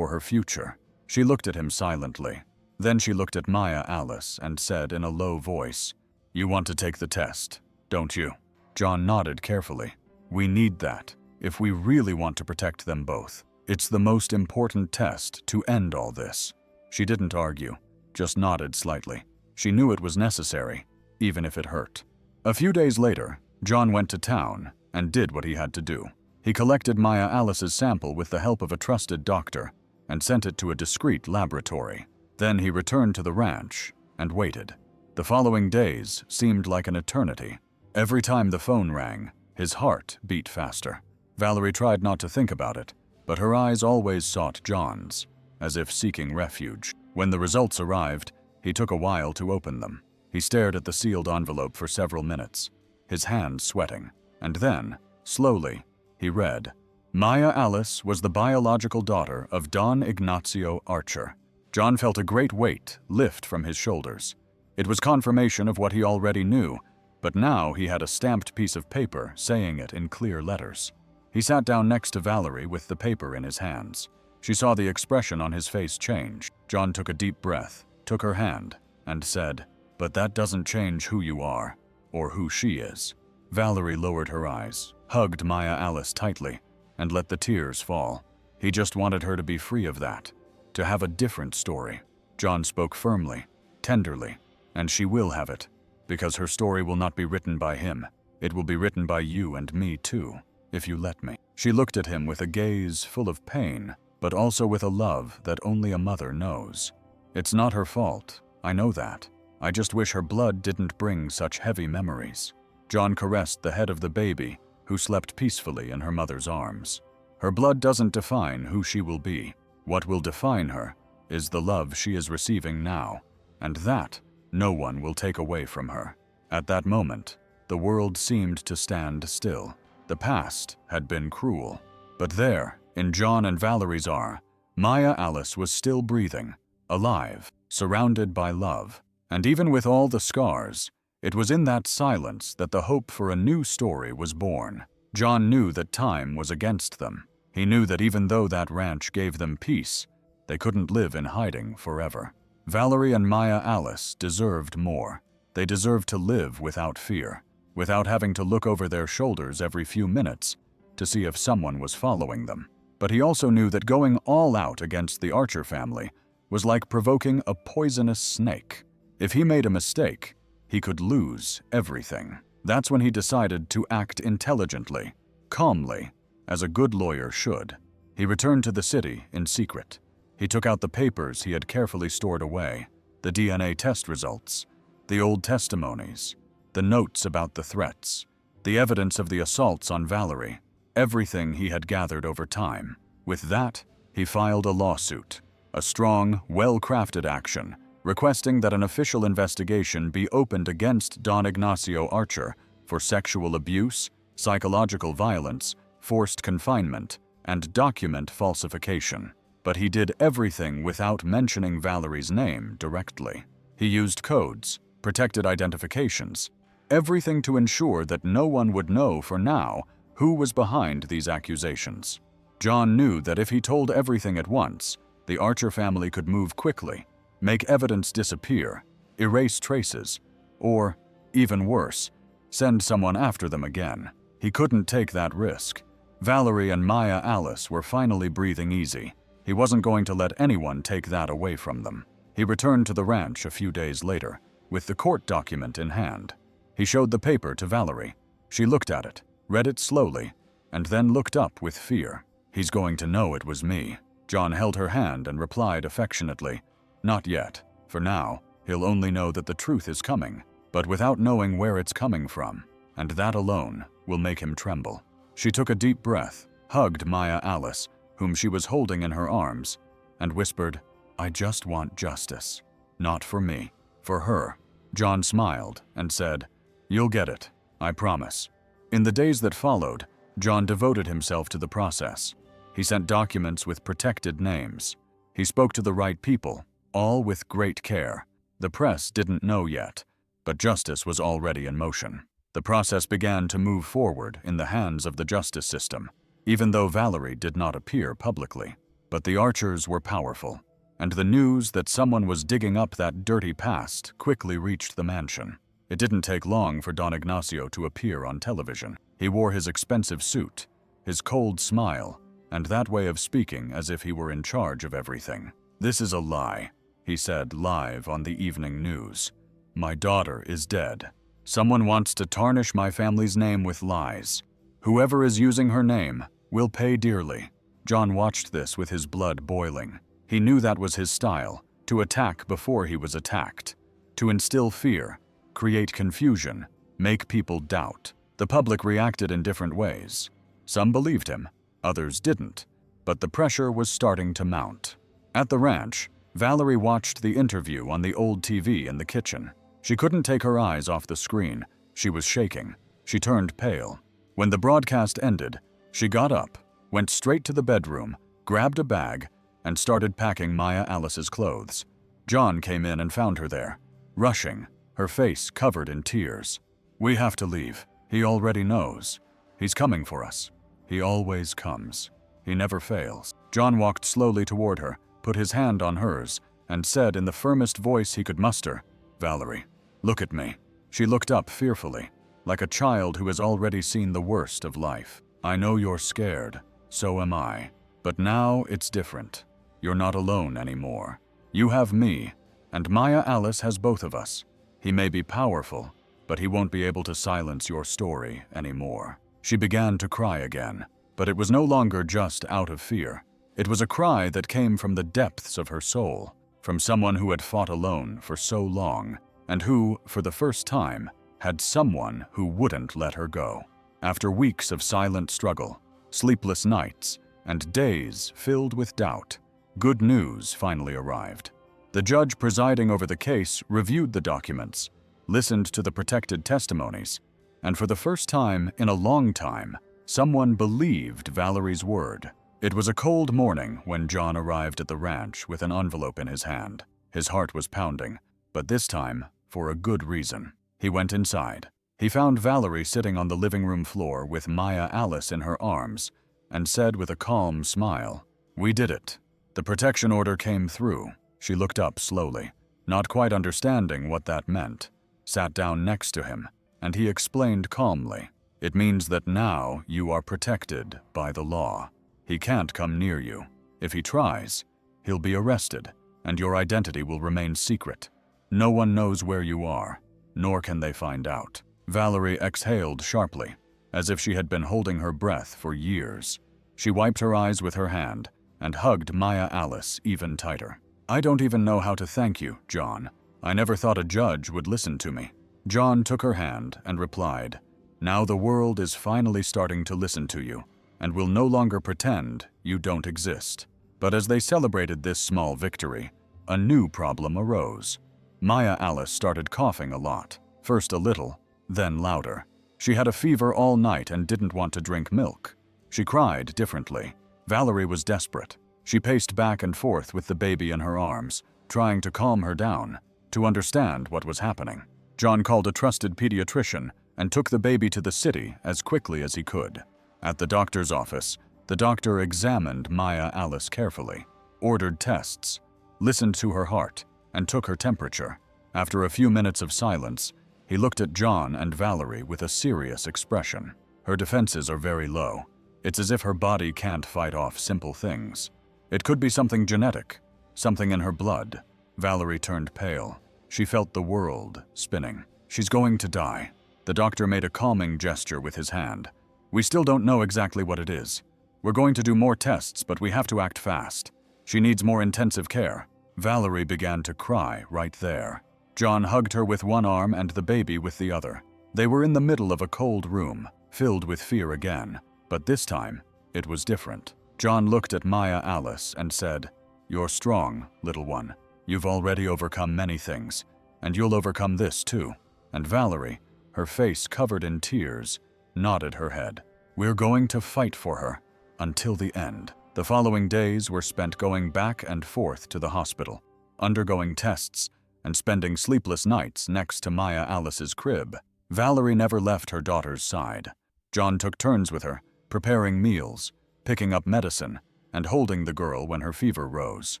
her future." She looked at him silently. Then she looked at Maya Alice and said in a low voice, "You want to take the test, don't you?" John nodded carefully. "We need that, if we really want to protect them both. It's the most important test to end all this." She didn't argue, just nodded slightly. She knew it was necessary, even if it hurt. A few days later, John went to town and did what he had to do. He collected Maya Alice's sample with the help of a trusted doctor and sent it to a discreet laboratory. Then he returned to the ranch and waited. The following days seemed like an eternity. Every time the phone rang, his heart beat faster. Valerie tried not to think about it, but her eyes always sought John's, as if seeking refuge. When the results arrived, he took a while to open them. He stared at the sealed envelope for several minutes, his hands sweating, and then, slowly, he read, "Maya Alice was the biological daughter of Don Ignacio Archer." John felt a great weight lift from his shoulders. It was confirmation of what he already knew, but now he had a stamped piece of paper saying it in clear letters. He sat down next to Valerie with the paper in his hands. She saw the expression on his face change. John took a deep breath, took her hand, and said, "But that doesn't change who you are, or who she is." Valerie lowered her eyes, hugged Maya Alice tightly, and let the tears fall. He just wanted her to be free of that, to have a different story. John spoke firmly, tenderly, and she will have it, because her story will not be written by him. It will be written by you and me too, if you let me. She looked at him with a gaze full of pain, but also with a love that only a mother knows. It's not her fault, I know that. I just wish her blood didn't bring such heavy memories. John caressed the head of the baby, who slept peacefully in her mother's arms. Her blood doesn't define who she will be. What will define her is the love she is receiving now, and that no one will take away from her. At that moment, the world seemed to stand still. The past had been cruel. But there, in John and Valerie's arms, Maya Alice was still breathing, alive, surrounded by love. And even with all the scars, it was in that silence that the hope for a new story was born. John knew that time was against them. He knew that even though that ranch gave them peace, they couldn't live in hiding forever. Valerie and Maya Alice deserved more. They deserved to live without fear, without having to look over their shoulders every few minutes to see if someone was following them. But he also knew that going all out against the Archer family was like provoking a poisonous snake. If he made a mistake, he could lose everything. That's when he decided to act intelligently, calmly, as a good lawyer should. He returned to the city in secret. He took out the papers he had carefully stored away, the DNA test results, the old testimonies, the notes about the threats, the evidence of the assaults on Valerie, everything he had gathered over time. With that, he filed a lawsuit, a strong, well-crafted action, requesting that an official investigation be opened against Don Ignacio Archer for sexual abuse, psychological violence, forced confinement, and document falsification. But he did everything without mentioning Valerie's name directly. He used codes, protected identifications, everything to ensure that no one would know for now who was behind these accusations. John knew that if he told everything at once, the Archer family could move quickly, make evidence disappear, erase traces, or, even worse, send someone after them again. He couldn't take that risk. Valerie and Maya Alice were finally breathing easy. He wasn't going to let anyone take that away from them. He returned to the ranch a few days later, with the court document in hand. He showed the paper to Valerie. She looked at it, read it slowly, and then looked up with fear. "He's going to know it was me." John held her hand and replied affectionately, "Not yet. For now, he'll only know that the truth is coming, but without knowing where it's coming from, and that alone will make him tremble." She took a deep breath, hugged Maya Alice, whom she was holding in her arms, and whispered, "I just want justice. Not for me, for her." John smiled and said, "You'll get it, I promise." In the days that followed, John devoted himself to the process. He sent documents with protected names. He spoke to the right people, all with great care. The press didn't know yet, but justice was already in motion. The process began to move forward in the hands of the justice system, even though Valerie did not appear publicly. But the Archers were powerful, and the news that someone was digging up that dirty past quickly reached the mansion. It didn't take long for Don Ignacio to appear on television. He wore his expensive suit, his cold smile, and that way of speaking as if he were in charge of everything. "This is a lie," he said live on the evening news. "My daughter is dead. Someone wants to tarnish my family's name with lies. Whoever is using her name will pay dearly." John watched this with his blood boiling. He knew that was his style, to attack before he was attacked, to instill fear, create confusion, make people doubt. The public reacted in different ways. Some believed him, others didn't, but the pressure was starting to mount. At the ranch, Valerie watched the interview on the old TV in the kitchen. She couldn't take her eyes off the screen. She was shaking. She turned pale. When the broadcast ended, she got up, went straight to the bedroom, grabbed a bag, and started packing Maya Alice's clothes. John came in and found her there, rushing, her face covered in tears. "We have to leave. He already knows. He's coming for us. He always comes. He never fails." John walked slowly toward her, put his hand on hers, and said in the firmest voice he could muster, "Valerie, look at me." She looked up fearfully, like a child who has already seen the worst of life. "I know you're scared. So am I. But now it's different. You're not alone anymore. You have me, and Maya Alice has both of us. He may be powerful, but he won't be able to silence your story anymore." She began to cry again, but it was no longer just out of fear. It was a cry that came from the depths of her soul, from someone who had fought alone for so long, and who, for the first time, had someone who wouldn't let her go. After weeks of silent struggle, sleepless nights, and days filled with doubt, good news finally arrived. The judge presiding over the case reviewed the documents, listened to the protected testimonies, and for the first time in a long time, someone believed Valerie's word. It was a cold morning when John arrived at the ranch with an envelope in his hand. His heart was pounding, but this time for a good reason. He went inside. He found Valerie sitting on the living room floor with Maya Alice in her arms and said with a calm smile, "We did it. The protection order came through." She looked up slowly, not quite understanding what that meant, sat down next to him, and he explained calmly, "It means that now you are protected by the law. He can't come near you. If he tries, he'll be arrested, and your identity will remain secret. No one knows where you are, nor can they find out." Valerie exhaled sharply, as if she had been holding her breath for years. She wiped her eyes with her hand and hugged Maya Alice even tighter. "I don't even know how to thank you, John. I never thought a judge would listen to me." John took her hand and replied, "Now the world is finally starting to listen to you, and will no longer pretend you don't exist." But as they celebrated this small victory, a new problem arose. Maya Alice started coughing a lot, first a little, then louder. She had a fever all night and didn't want to drink milk. She cried differently. Valerie was desperate. She paced back and forth with the baby in her arms, trying to calm her down, to understand what was happening. John called a trusted pediatrician and took the baby to the city as quickly as he could. At the doctor's office, the doctor examined Maya Alice carefully, ordered tests, listened to her heart, and took her temperature. After a few minutes of silence, he looked at John and Valerie with a serious expression. Her defenses are very low. It's as if her body can't fight off simple things. It could be something genetic, something in her blood. Valerie turned pale. She felt the world spinning. "She's going to die." The doctor made a calming gesture with his hand. "We still don't know exactly what it is. We're going to do more tests, but we have to act fast. She needs more intensive care." Valerie began to cry right there. John hugged her with one arm and the baby with the other. They were in the middle of a cold room, filled with fear again, but this time it was different. John looked at Maya Alice and said, "You're strong, little one. You've already overcome many things, and you'll overcome this too." And Valerie, her face covered in tears, nodded her head. "We're going to fight for her until the end." The following days were spent going back and forth to the hospital, undergoing tests, and spending sleepless nights next to Maya Alice's crib. Valerie never left her daughter's side. John took turns with her, preparing meals, picking up medicine, and holding the girl when her fever rose.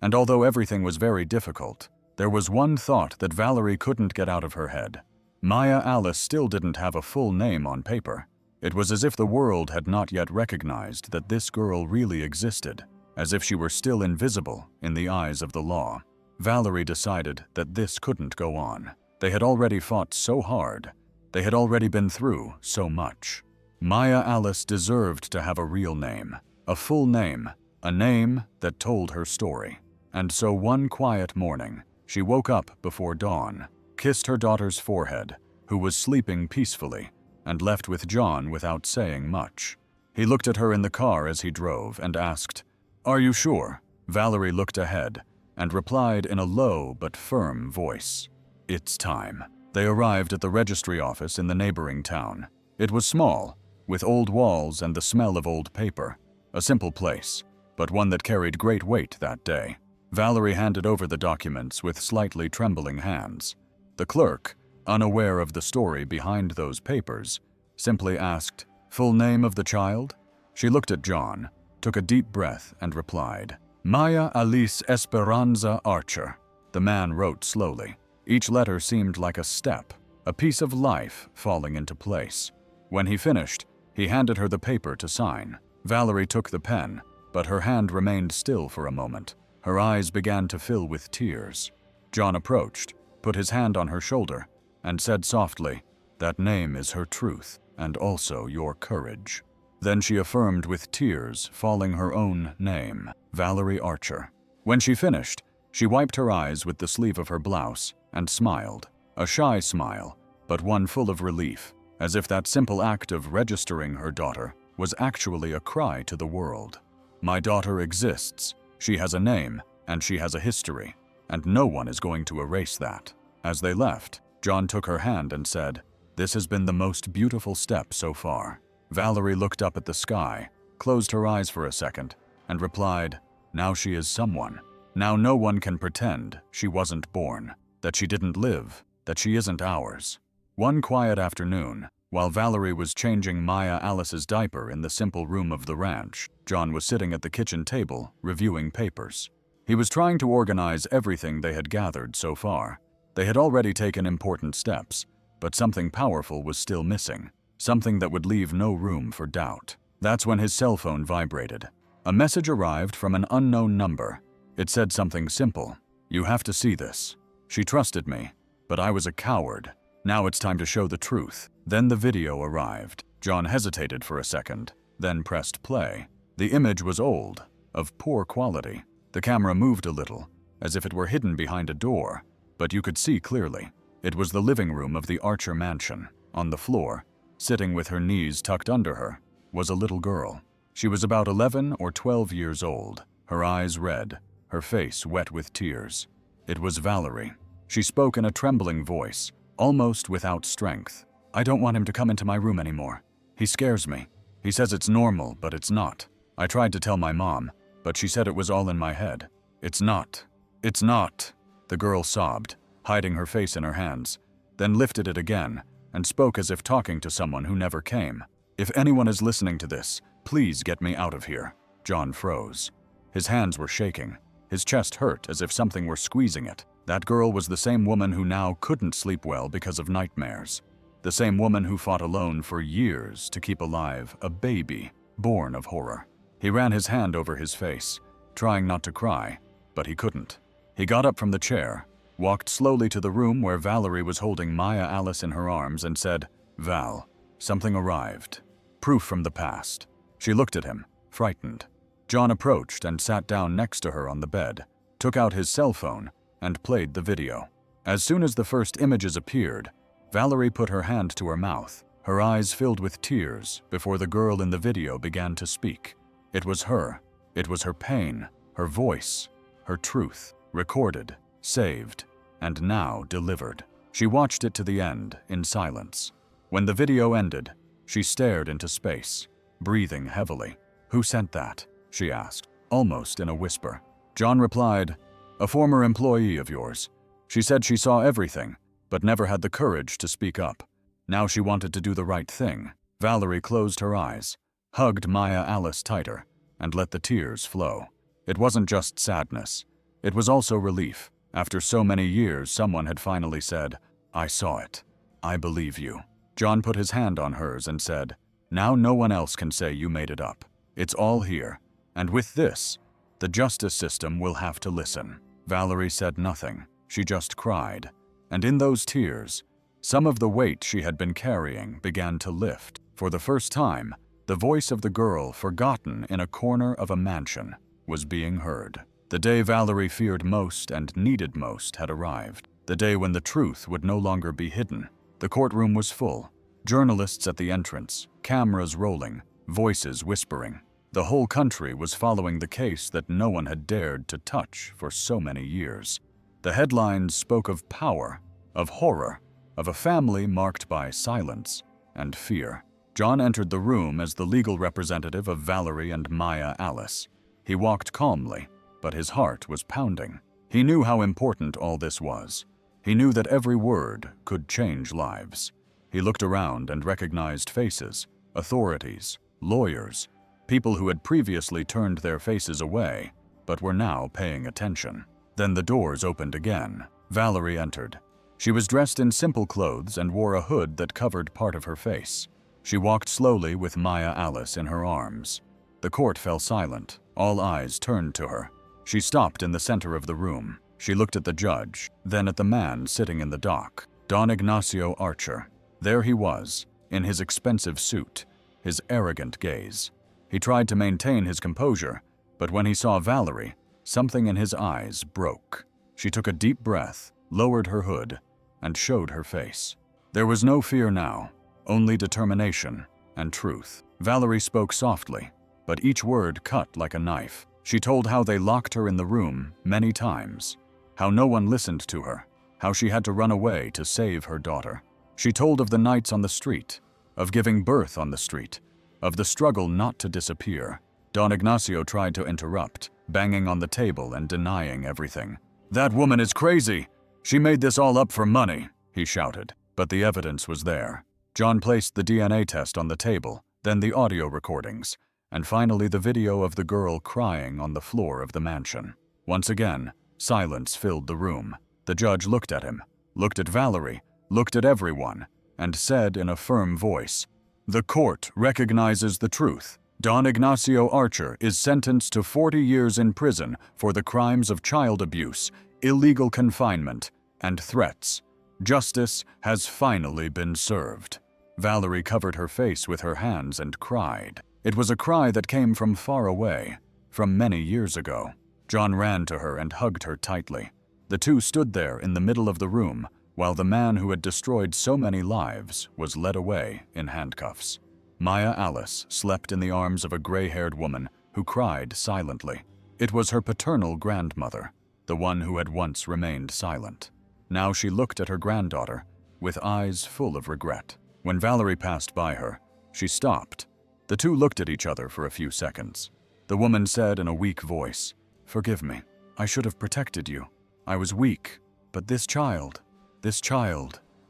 And although everything was very difficult, there was one thought that Valerie couldn't get out of her head. Maya Alice still didn't have a full name on paper. It was as if the world had not yet recognized that this girl really existed, as if she were still invisible in the eyes of the law. Valerie decided that this couldn't go on. They had already fought so hard. They had already been through so much. Maya Alice deserved to have a real name, a full name, a name that told her story. And so one quiet morning, she woke up before dawn, kissed her daughter's forehead, who was sleeping peacefully, and left with John without saying much. He looked at her in the car as he drove and asked, "Are you sure?" Valerie looked ahead and replied in a low but firm voice, "It's time." They arrived at the registry office in the neighboring town. It was small, with old walls and the smell of old paper. A simple place, but one that carried great weight that day. Valerie handed over the documents with slightly trembling hands. The clerk, unaware of the story behind those papers, simply asked, "Full name of the child?" She looked at John, took a deep breath, and replied, "Maya Alice Esperanza Archer." The man wrote slowly. Each letter seemed like a step, a piece of life falling into place. When he finished, he handed her the paper to sign. Valerie took the pen, but her hand remained still for a moment. Her eyes began to fill with tears. John approached, put his hand on her shoulder, and said softly, "That name is her truth, and also your courage." Then she affirmed with tears falling her own name, Valerie Archer. When she finished, she wiped her eyes with the sleeve of her blouse and smiled, a shy smile, but one full of relief, as if that simple act of registering her daughter was actually a cry to the world. My daughter exists, she has a name, and she has a history, and no one is going to erase that. As they left, John took her hand and said, "This has been the most beautiful step so far." Valerie looked up at the sky, closed her eyes for a second, and replied, "Now she is someone. Now no one can pretend she wasn't born, that she didn't live, that she isn't ours." One quiet afternoon, while Valerie was changing Maya Alice's diaper in the simple room of the ranch, John was sitting at the kitchen table, reviewing papers. He was trying to organize everything they had gathered so far. They had already taken important steps, but something powerful was still missing, something that would leave no room for doubt. That's when his cell phone vibrated. A message arrived from an unknown number. It said something simple. "You have to see this. She trusted me, but I was a coward. Now it's time to show the truth." Then the video arrived. John hesitated for a second, then pressed play. The image was old, of poor quality. The camera moved a little, as if it were hidden behind a door, but you could see clearly. It was the living room of the Archer mansion. On the floor, sitting with her knees tucked under her, was a little girl. She was about 11 or 12 years old, her eyes red, her face wet with tears. It was Valerie. She spoke in a trembling voice, almost without strength. "I don't want him to come into my room anymore. He scares me. He says it's normal, but it's not. I tried to tell my mom, but she said it was all in my head. It's not. It's not." The girl sobbed, hiding her face in her hands, then lifted it again and spoke as if talking to someone who never came. "If anyone is listening to this, please get me out of here." John froze. His hands were shaking. His chest hurt as if something were squeezing it. That girl was the same woman who now couldn't sleep well because of nightmares. The same woman who fought alone for years to keep alive a baby born of horror. He ran his hand over his face, trying not to cry, but he couldn't. He got up from the chair, walked slowly to the room where Valerie was holding Maya Alice in her arms and said, "Val, something arrived. Proof from the past." She looked at him, frightened. John approached and sat down next to her on the bed, took out his cell phone, and played the video. As soon as the first images appeared, Valerie put her hand to her mouth, her eyes filled with tears before the girl in the video began to speak. It was her. It was her pain, her voice, her truth, recorded, saved, and now delivered. She watched it to the end in silence. When the video ended, she stared into space, breathing heavily. "Who sent that?" she asked, almost in a whisper. John replied, "A former employee of yours. She said she saw everything, but never had the courage to speak up. Now she wanted to do the right thing." Valerie closed her eyes, hugged Maya Alice tighter, and let the tears flow. It wasn't just sadness. It was also relief. After so many years, someone had finally said, "I saw it. I believe you." John put his hand on hers and said, "Now no one else can say you made it up. It's all here. And with this, the justice system will have to listen." Valerie said nothing. She just cried. And in those tears, some of the weight she had been carrying began to lift. For the first time, the voice of the girl forgotten in a corner of a mansion was being heard. The day Valerie feared most and needed most had arrived. The day when the truth would no longer be hidden. The courtroom was full. Journalists at the entrance, cameras rolling, voices whispering. The whole country was following the case that no one had dared to touch for so many years. The headlines spoke of power, of horror, of a family marked by silence and fear. John entered the room as the legal representative of Valerie and Maya Alice. He walked calmly, but his heart was pounding. He knew how important all this was. He knew that every word could change lives. He looked around and recognized faces, authorities, lawyers, people who had previously turned their faces away, but were now paying attention. Then the doors opened again. Valerie entered. She was dressed in simple clothes and wore a hood that covered part of her face. She walked slowly with Maya Alice in her arms. The court fell silent. All eyes turned to her. She stopped in the center of the room. She looked at the judge, then at the man sitting in the dock, Don Ignacio Archer. There he was, in his expensive suit, his arrogant gaze. He tried to maintain his composure, but when he saw Valerie, something in his eyes broke. She took a deep breath, lowered her hood, and showed her face. There was no fear now, only determination and truth. Valerie spoke softly, but each word cut like a knife. She told how they locked her in the room many times, how no one listened to her, how she had to run away to save her daughter. She told of the nights on the street, of giving birth on the street, of the struggle not to disappear. Don Ignacio tried to interrupt, banging on the table and denying everything. "That woman is crazy! She made this all up for money," he shouted. But the evidence was there. John placed the DNA test on the table, then the audio recordings, and finally the video of the girl crying on the floor of the mansion. Once again, silence filled the room. The judge looked at him, looked at Valerie, looked at everyone, and said in a firm voice, "The court recognizes the truth. Don Ignacio Archer is sentenced to 40 years in prison for the crimes of child abuse, illegal confinement, and threats. Justice has finally been served." Valerie covered her face with her hands and cried. It was a cry that came from far away, from many years ago. John ran to her and hugged her tightly. The two stood there in the middle of the room, while the man who had destroyed so many lives was led away in handcuffs. Maya Alice slept in the arms of a gray-haired woman who cried silently. It was her paternal grandmother, the one who had once remained silent. Now she looked at her granddaughter with eyes full of regret. When Valerie passed by her, she stopped. The two looked at each other for a few seconds. The woman said in a weak voice, "Forgive me. I should have protected you. I was weak, but this child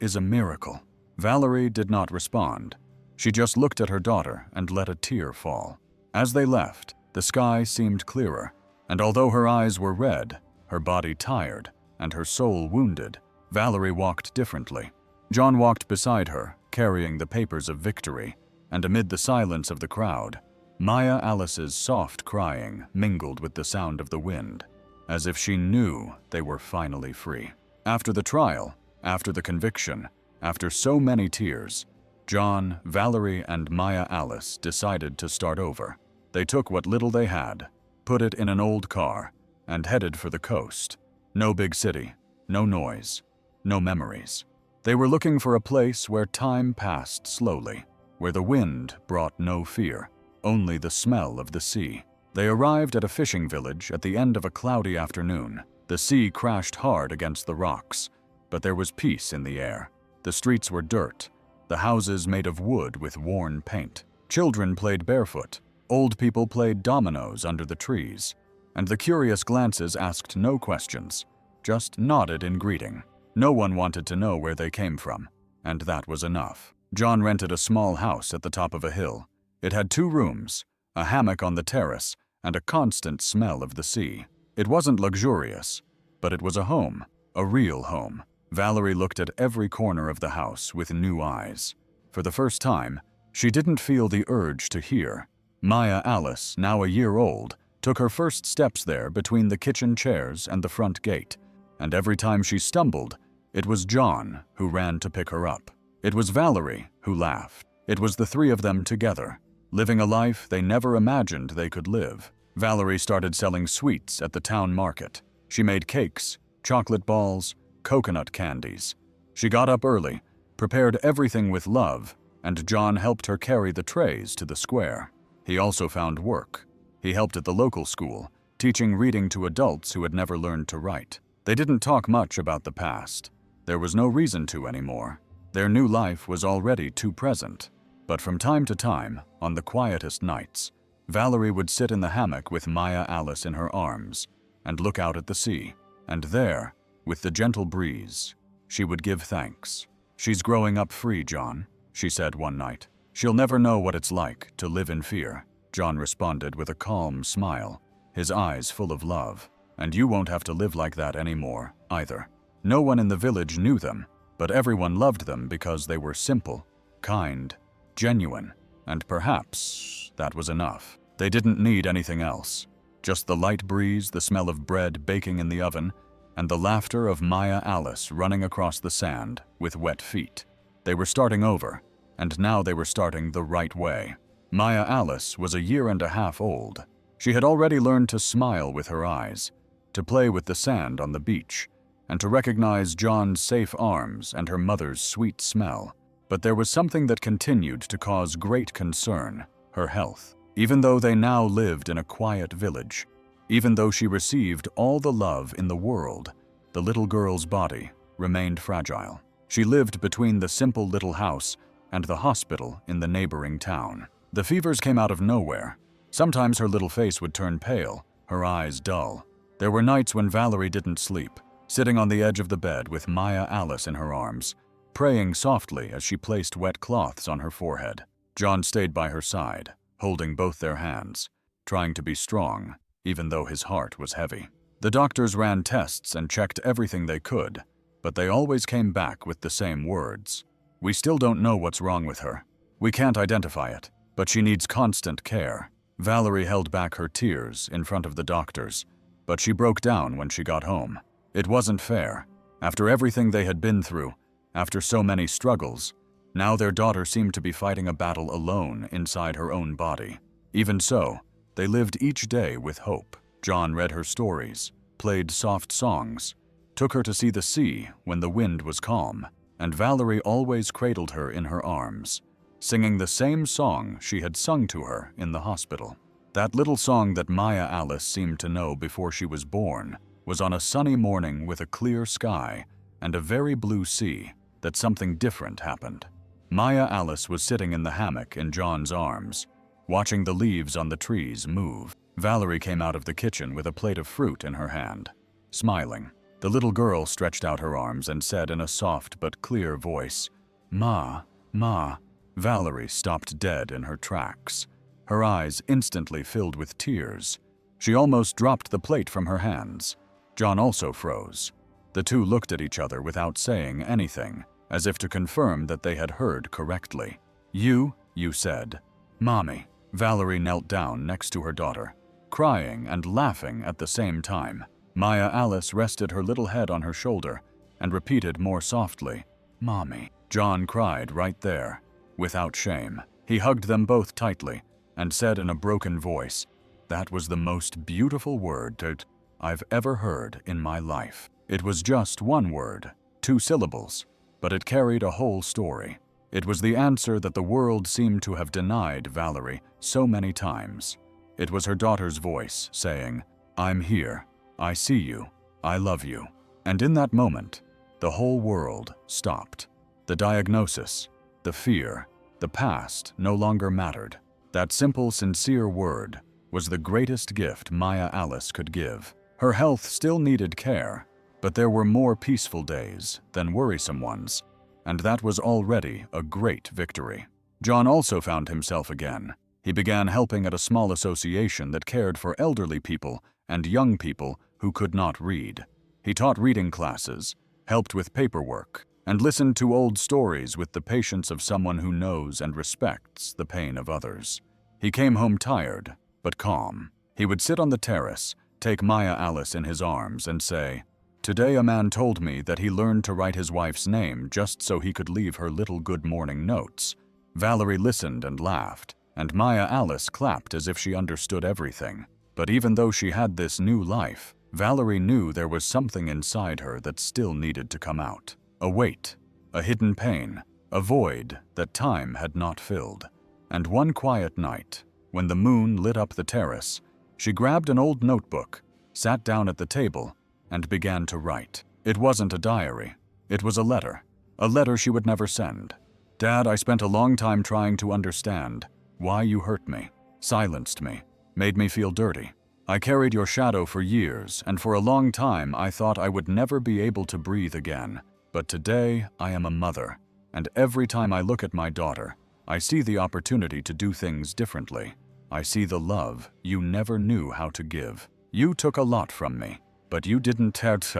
is a miracle." Valerie did not respond. She just looked at her daughter and let a tear fall. As they left, the sky seemed clearer, and although her eyes were red, her body tired, and her soul wounded, Valerie walked differently. John walked beside her, carrying the papers of victory, and amid the silence of the crowd, Maya Alice's soft crying mingled with the sound of the wind, as if she knew they were finally free. After the trial, after the conviction, after so many tears, John, Valerie, and Maya Alice decided to start over. They took what little they had, put it in an old car, and headed for the coast. No big city, no noise, no memories. They were looking for a place where time passed slowly, where the wind brought no fear, only the smell of the sea. They arrived at a fishing village at the end of a cloudy afternoon. The sea crashed hard against the rocks, but there was peace in the air. The streets were dirt, the houses made of wood with worn paint. Children played barefoot, old people played dominoes under the trees, and the curious glances asked no questions, just nodded in greeting. No one wanted to know where they came from, and that was enough. John rented a small house at the top of a hill. It had 2 rooms, a hammock on the terrace, and a constant smell of the sea. It wasn't luxurious, but it was a home, a real home. Valerie looked at every corner of the house with new eyes. For the first time, she didn't feel the urge to hear. Maya Alice, now a year old, took her first steps there between the kitchen chairs and the front gate, and every time she stumbled, it was John who ran to pick her up. It was Valerie who laughed. It was the 3 of them together, living a life they never imagined they could live. Valerie started selling sweets at the town market. She made cakes, chocolate balls, coconut candies. She got up early, prepared everything with love, and John helped her carry the trays to the square. He also found work. He helped at the local school, teaching reading to adults who had never learned to write. They didn't talk much about the past. There was no reason to anymore. Their new life was already too present. But from time to time, on the quietest nights, Valerie would sit in the hammock with Maya Alice in her arms and look out at the sea. And there, with the gentle breeze, she would give thanks. "She's growing up free, John," she said one night. "She'll never know what it's like to live in fear." John responded with a calm smile, his eyes full of love. "And you won't have to live like that anymore, either." No one in the village knew them, but everyone loved them because they were simple, kind, genuine, and perhaps that was enough. They didn't need anything else. Just the light breeze, the smell of bread baking in the oven, and the laughter of Maya Alice running across the sand with wet feet. They were starting over, and now they were starting the right way. Maya Alice was a year and a half old. She had already learned to smile with her eyes, to play with the sand on the beach, and to recognize John's safe arms and her mother's sweet smell. But there was something that continued to cause great concern: her health. Even though they now lived in a quiet village, even though she received all the love in the world, the little girl's body remained fragile. She lived between the simple little house and the hospital in the neighboring town. The fevers came out of nowhere. Sometimes her little face would turn pale, her eyes dull. There were nights when Valerie didn't sleep, sitting on the edge of the bed with Maya Alice in her arms, praying softly as she placed wet cloths on her forehead. John stayed by her side, holding both their hands, trying to be strong, even though his heart was heavy. The doctors ran tests and checked everything they could, but they always came back with the same words: "We still don't know what's wrong with her. We can't identify it, but she needs constant care." Valerie held back her tears in front of the doctors, but she broke down when she got home. It wasn't fair. After everything they had been through, after so many struggles, now their daughter seemed to be fighting a battle alone inside her own body. Even so, they lived each day with hope. John read her stories, played soft songs, took her to see the sea when the wind was calm, and Valerie always cradled her in her arms, singing the same song she had sung to her in the hospital. That little song that Maya Alice seemed to know before she was born was on a sunny morning with a clear sky and a very blue sea that something different happened. Maya Alice was sitting in the hammock in John's arms, watching the leaves on the trees move. Valerie came out of the kitchen with a plate of fruit in her hand, smiling. The little girl stretched out her arms and said in a soft but clear voice, "Ma, Ma." Valerie stopped dead in her tracks, her eyes instantly filled with tears. She almost dropped the plate from her hands. John also froze. The two looked at each other without saying anything, as if to confirm that they had heard correctly. You said." "Mommy." Valerie knelt down next to her daughter, crying and laughing at the same time. Maya Alice rested her little head on her shoulder and repeated more softly, "Mommy." John cried right there, without shame. He hugged them both tightly and said in a broken voice, "That was the most beautiful word that I've ever heard in my life." It was just one word, 2 syllables, but it carried a whole story. It was the answer that the world seemed to have denied Valerie so many times. It was her daughter's voice saying, "I'm here. I see you. I love you." And in that moment, the whole world stopped. The diagnosis, the fear, the past no longer mattered. That simple, sincere word was the greatest gift Maya Alice could give. Her health still needed care, but there were more peaceful days than worrisome ones, and that was already a great victory. John also found himself again. He began helping at a small association that cared for elderly people and young people who could not read. He taught reading classes, helped with paperwork, and listened to old stories with the patience of someone who knows and respects the pain of others. He came home tired, but calm. He would sit on the terrace, take Maya Alice in his arms, and say, "Today a man told me that he learned to write his wife's name just so he could leave her little good morning notes." Valerie listened and laughed, and Maya Alice clapped as if she understood everything. But even though she had this new life, Valerie knew there was something inside her that still needed to come out. A weight, a hidden pain, a void that time had not filled. And one quiet night, when the moon lit up the terrace, she grabbed an old notebook, sat down at the table, and began to write. It wasn't a diary. It was a letter she would never send. "Dad, I spent a long time trying to understand why you hurt me, silenced me, made me feel dirty. I carried your shadow for years, and for a long time I thought I would never be able to breathe again. But today I am a mother, and every time I look at my daughter, I see the opportunity to do things differently. I see the love you never knew how to give. You took a lot from me, but you didn't hurt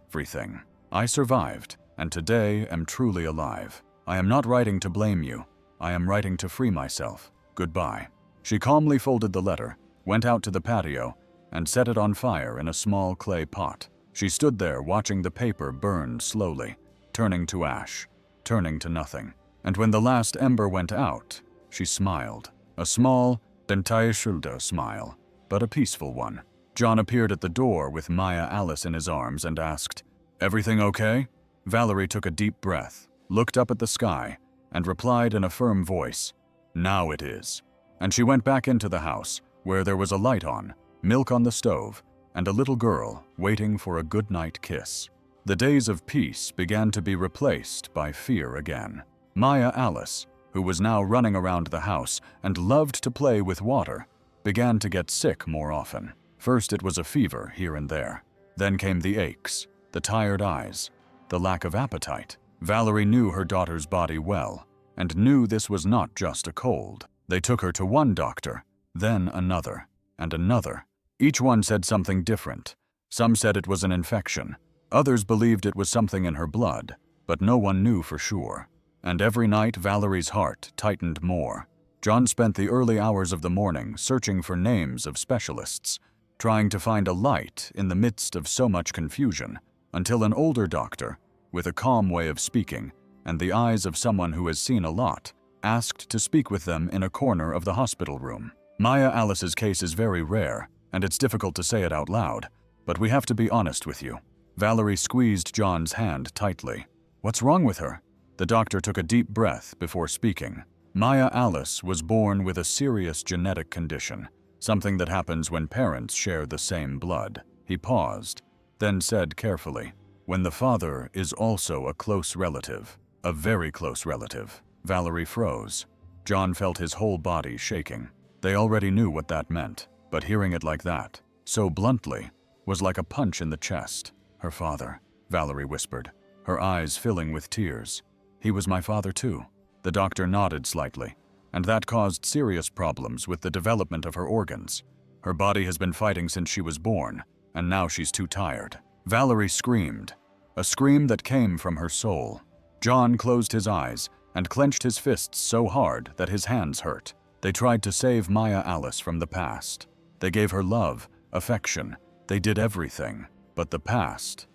everything. I survived, and today am truly alive. I am not writing to blame you. I am writing to free myself. Goodbye." She calmly folded the letter, went out to the patio, and set it on fire in a small clay pot. She stood there watching the paper burn slowly, turning to ash, turning to nothing. And when the last ember went out, she smiled. A small, dentaischulder smile, but a peaceful one. John appeared at the door with Maya Alice in his arms and asked, "Everything okay?" Valerie took a deep breath, looked up at the sky, and replied in a firm voice, "Now it is." And she went back into the house, where there was a light on, milk on the stove, and a little girl waiting for a goodnight kiss. The days of peace began to be replaced by fear again. Maya Alice, who was now running around the house and loved to play with water, began to get sick more often. First it was a fever here and there. Then came the aches, the tired eyes, the lack of appetite. Valerie knew her daughter's body well, and knew this was not just a cold. They took her to one doctor, then another, and another. Each one said something different. Some said it was an infection. Others believed it was something in her blood, but no one knew for sure. And every night Valerie's heart tightened more. John spent the early hours of the morning searching for names of specialists, trying to find a light in the midst of so much confusion, until an older doctor, with a calm way of speaking and the eyes of someone who has seen a lot, asked to speak with them in a corner of the hospital room. Maya Alice's case is very rare, and it's difficult to say it out loud, but we have to be honest with you. Valerie squeezed John's hand tightly. "What's wrong with her?" The doctor took a deep breath before speaking. Maya Alice was born with a serious genetic condition, something that happens when parents share the same blood. He paused, then said carefully, "When the father is also a close relative, a very close relative." Valerie froze. John felt his whole body shaking. They already knew what that meant, but hearing it like that, so bluntly, was like a punch in the chest. "Her father," Valerie whispered, her eyes filling with tears. "He was my father too." The doctor nodded slightly, and that caused serious problems with the development of her organs. Her body has been fighting since she was born, and now she's too tired. Valerie screamed, a scream that came from her soul. John closed his eyes and clenched his fists so hard that his hands hurt. They tried to save Maya Alice from the past. They gave her love, affection. They did everything. But the past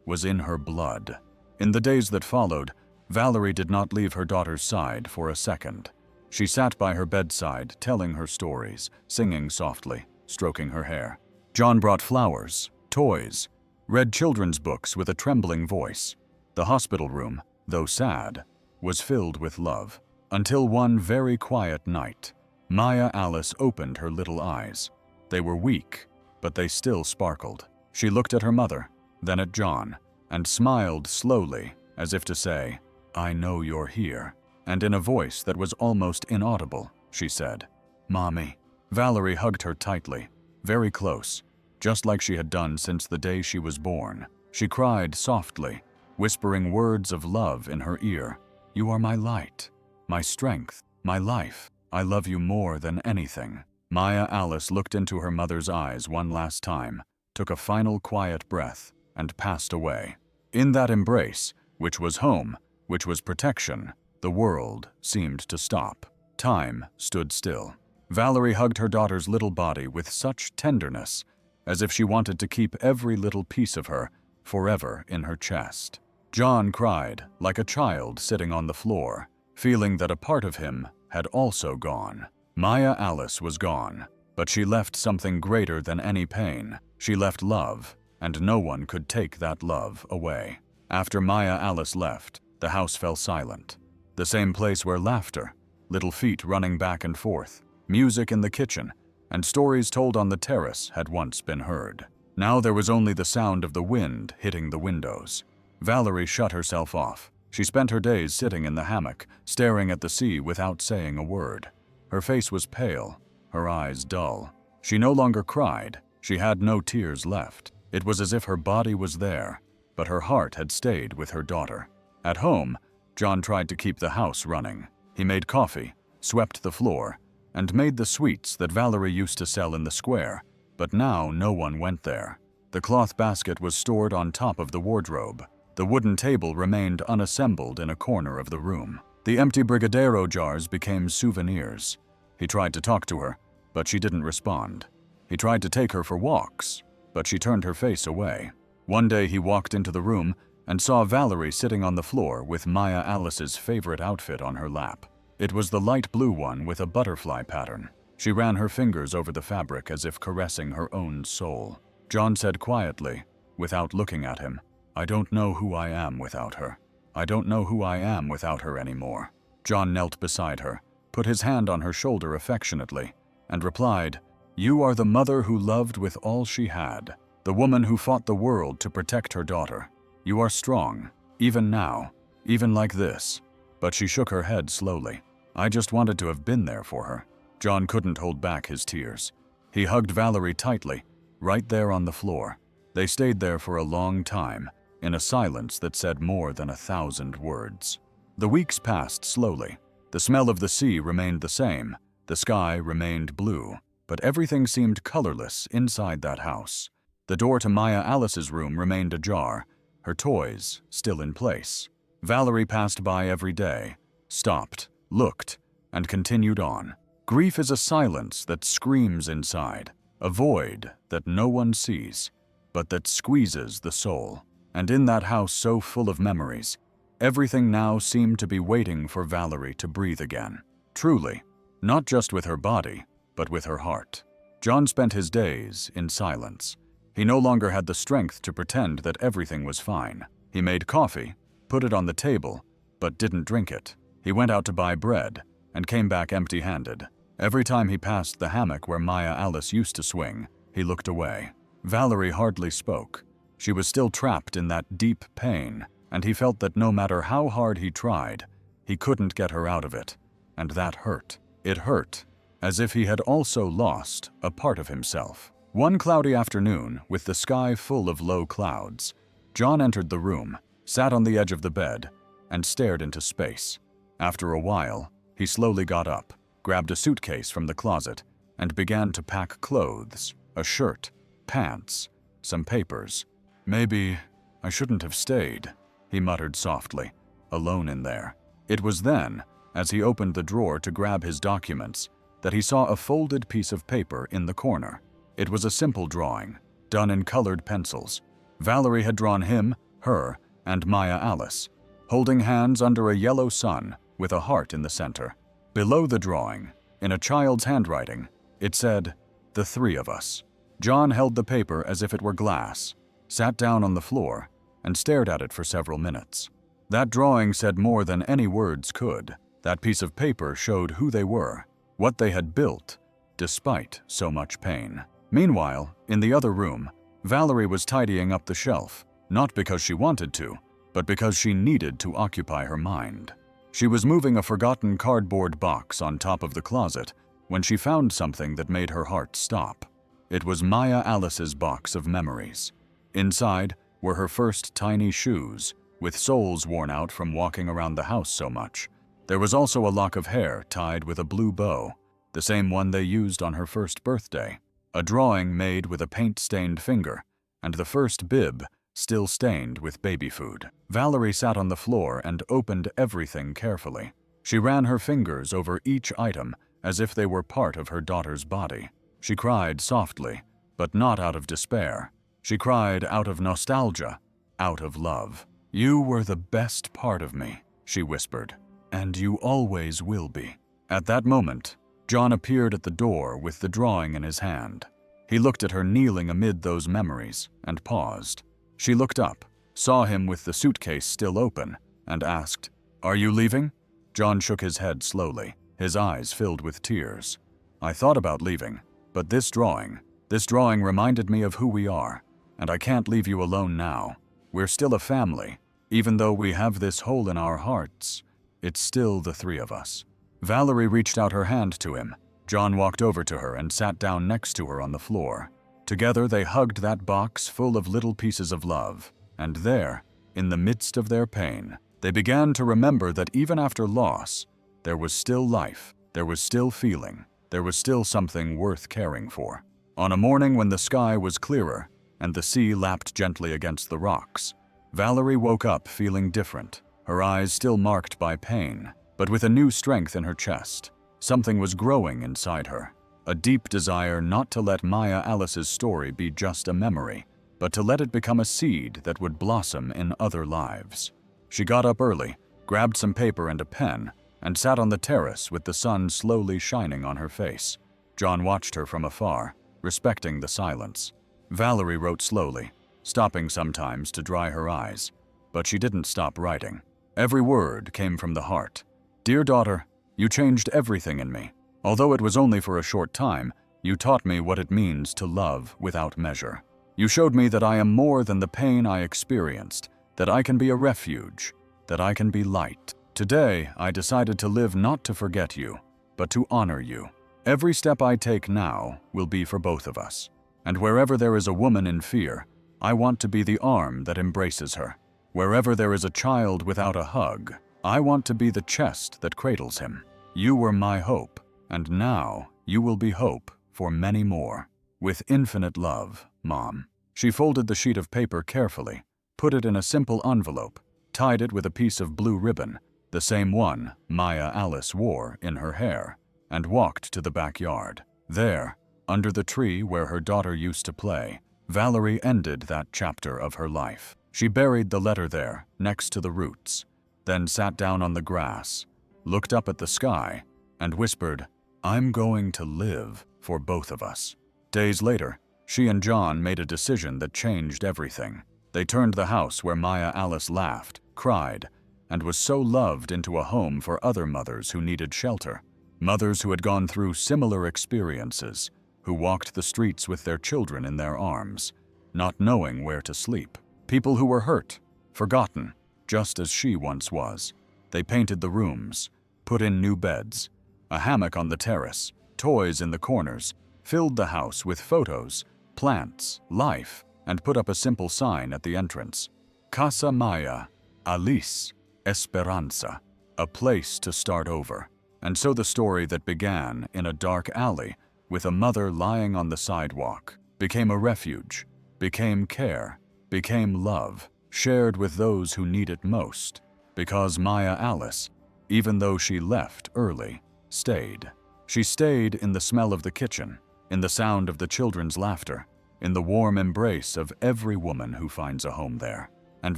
was in her blood. In the days that followed, Valerie did not leave her daughter's side for a second. She sat by her bedside, telling her stories, singing softly, stroking her hair. John brought flowers, toys, read children's books with a trembling voice. The hospital room, though sad, was filled with love. Until one very quiet night, Maya Alice opened her little eyes. They were weak, but they still sparkled. She looked at her mother, then at John, and smiled slowly, as if to say, "I know you're here." And in a voice that was almost inaudible, she said, "Mommy." Valerie hugged her tightly, very close, just like she had done since the day she was born. She cried softly, whispering words of love in her ear. "You are my light, my strength, my life. I love you more than anything." Maya Alice looked into her mother's eyes one last time, took a final quiet breath, and passed away. In that embrace, which was home, which was protection, the world seemed to stop. Time stood still. Valerie hugged her daughter's little body with such tenderness, as if she wanted to keep every little piece of her forever in her chest. John cried like a child sitting on the floor, feeling that a part of him had also gone. Maya Alice was gone, but she left something greater than any pain. She left love, and no one could take that love away. After Maya Alice left, the house fell silent. The same place where laughter, little feet running back and forth, music in the kitchen, and stories told on the terrace had once been heard. Now there was only the sound of the wind hitting the windows. Valerie shut herself off. She spent her days sitting in the hammock, staring at the sea without saying a word. Her face was pale, her eyes dull. She no longer cried. She had no tears left. It was as if her body was there, but her heart had stayed with her daughter. At home, John tried to keep the house running. He made coffee, swept the floor, and made the sweets that Valerie used to sell in the square, but now no one went there. The cloth basket was stored on top of the wardrobe. The wooden table remained unassembled in a corner of the room. The empty Brigadeiro jars became souvenirs. He tried to talk to her, but she didn't respond. He tried to take her for walks, but she turned her face away. One day he walked into the room and saw Valerie sitting on the floor with Maya Alice's favorite outfit on her lap. It was the light blue one with a butterfly pattern. She ran her fingers over the fabric as if caressing her own soul. John said quietly, without looking at him, "I don't know who I am without her. I don't know who I am without her anymore." John knelt beside her, put his hand on her shoulder affectionately, and replied, "You are the mother who loved with all she had, the woman who fought the world to protect her daughter. You are strong, even now, even like this." But she shook her head slowly. "I just wanted to have been there for her." John couldn't hold back his tears. He hugged Valerie tightly, right there on the floor. They stayed there for a long time, in a silence that said more than 1,000 words. The weeks passed slowly. The smell of the sea remained the same, the sky remained blue, but everything seemed colorless inside that house. The door to Maya Alice's room remained ajar, her toys still in place. Valerie passed by every day, stopped, looked, and continued on. Grief is a silence that screams inside, a void that no one sees, but that squeezes the soul. And in that house so full of memories, everything now seemed to be waiting for Valerie to breathe again. Truly, not just with her body, but with her heart. John spent his days in silence. He no longer had the strength to pretend that everything was fine. He made coffee, put it on the table, but didn't drink it. He went out to buy bread and came back empty-handed. Every time he passed the hammock where Maya Alice used to swing, he looked away. Valerie hardly spoke. She was still trapped in that deep pain, and he felt that no matter how hard he tried, he couldn't get her out of it. And that hurt. It hurt, as if he had also lost a part of himself. One cloudy afternoon, with the sky full of low clouds, John entered the room, sat on the edge of the bed, and stared into space. After a while, he slowly got up, grabbed a suitcase from the closet, and began to pack clothes, a shirt, pants, some papers. "Maybe I shouldn't have stayed," he muttered softly, alone in there. It was then, as he opened the drawer to grab his documents, that he saw a folded piece of paper in the corner. It was a simple drawing, done in colored pencils. Valerie had drawn him, her, and Maya Alice, holding hands under a yellow sun with a heart in the center. Below the drawing, in a child's handwriting, it said, "The three of us." John held the paper as if it were glass, sat down on the floor, and stared at it for several minutes. That drawing said more than any words could. That piece of paper showed who they were, what they had built, despite so much pain. Meanwhile, in the other room, Valerie was tidying up the shelf, not because she wanted to, but because she needed to occupy her mind. She was moving a forgotten cardboard box on top of the closet when she found something that made her heart stop. It was Maya Alice's box of memories. Inside were her first tiny shoes, with soles worn out from walking around the house so much. There was also a lock of hair tied with a blue bow, the same one they used on her first birthday, a drawing made with a paint-stained finger, and the first bib still stained with baby food. Valerie sat on the floor and opened everything carefully. She ran her fingers over each item as if they were part of her daughter's body. She cried softly, but not out of despair. She cried out of nostalgia, out of love. "You were the best part of me," she whispered, "and you always will be." At that moment, John appeared at the door with the drawing in his hand. He looked at her kneeling amid those memories and paused. She looked up, saw him with the suitcase still open, and asked, "Are you leaving?" John shook his head slowly, his eyes filled with tears. "I thought about leaving, but this drawing reminded me of who we are, and I can't leave you alone now. We're still a family. Even though we have this hole in our hearts, it's still the three of us." Valerie reached out her hand to him. John walked over to her and sat down next to her on the floor. Together they hugged that box full of little pieces of love, and there, in the midst of their pain, they began to remember that even after loss, there was still life, there was still feeling, there was still something worth caring for. On a morning when the sky was clearer and the sea lapped gently against the rocks, Valerie woke up feeling different, her eyes still marked by pain, but with a new strength in her chest. Something was growing inside her, a deep desire not to let Maya Alice's story be just a memory, but to let it become a seed that would blossom in other lives. She got up early, grabbed some paper and a pen, and sat on the terrace with the sun slowly shining on her face. John watched her from afar, respecting the silence. Valerie wrote slowly, stopping sometimes to dry her eyes, but she didn't stop writing. Every word came from the heart. "Dear daughter, you changed everything in me. Although it was only for a short time, you taught me what it means to love without measure. You showed me that I am more than the pain I experienced, that I can be a refuge, that I can be light. Today, I decided to live not to forget you, but to honor you. Every step I take now will be for both of us. And wherever there is a woman in fear, I want to be the arm that embraces her. Wherever there is a child without a hug, I want to be the chest that cradles him. You were my hope, and now you will be hope for many more. With infinite love, Mom." She folded the sheet of paper carefully, put it in a simple envelope, tied it with a piece of blue ribbon, the same one Maya Alice wore in her hair, and walked to the backyard. There, under the tree where her daughter used to play, Valerie ended that chapter of her life. She buried the letter there, next to the roots, then sat down on the grass, looked up at the sky, and whispered, "I'm going to live for both of us." Days later, she and John made a decision that changed everything. They turned the house where Maya Alice laughed, cried, and was so loved into a home for other mothers who needed shelter. Mothers who had gone through similar experiences, who walked the streets with their children in their arms, not knowing where to sleep. People who were hurt, forgotten, just as she once was. They painted the rooms, put in new beds, a hammock on the terrace, toys in the corners, filled the house with photos, plants, life, and put up a simple sign at the entrance. Casa Maya, Alice, Esperanza, a place to start over. And so the story that began in a dark alley with a mother lying on the sidewalk became a refuge, became care, became love, shared with those who need it most. Because Maya Alice, even though she left early, stayed. She stayed in the smell of the kitchen, in the sound of the children's laughter, in the warm embrace of every woman who finds a home there. And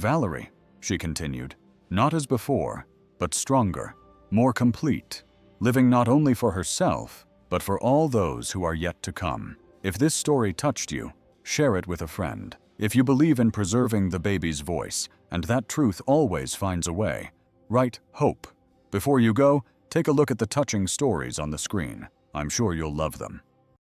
Valerie, she continued, not as before, but stronger, more complete, living not only for herself, but for all those who are yet to come. If this story touched you, share it with a friend. If you believe in preserving the baby's voice, and that truth always finds a way, write hope. Before you go, take a look at the touching stories on the screen. I'm sure you'll love them.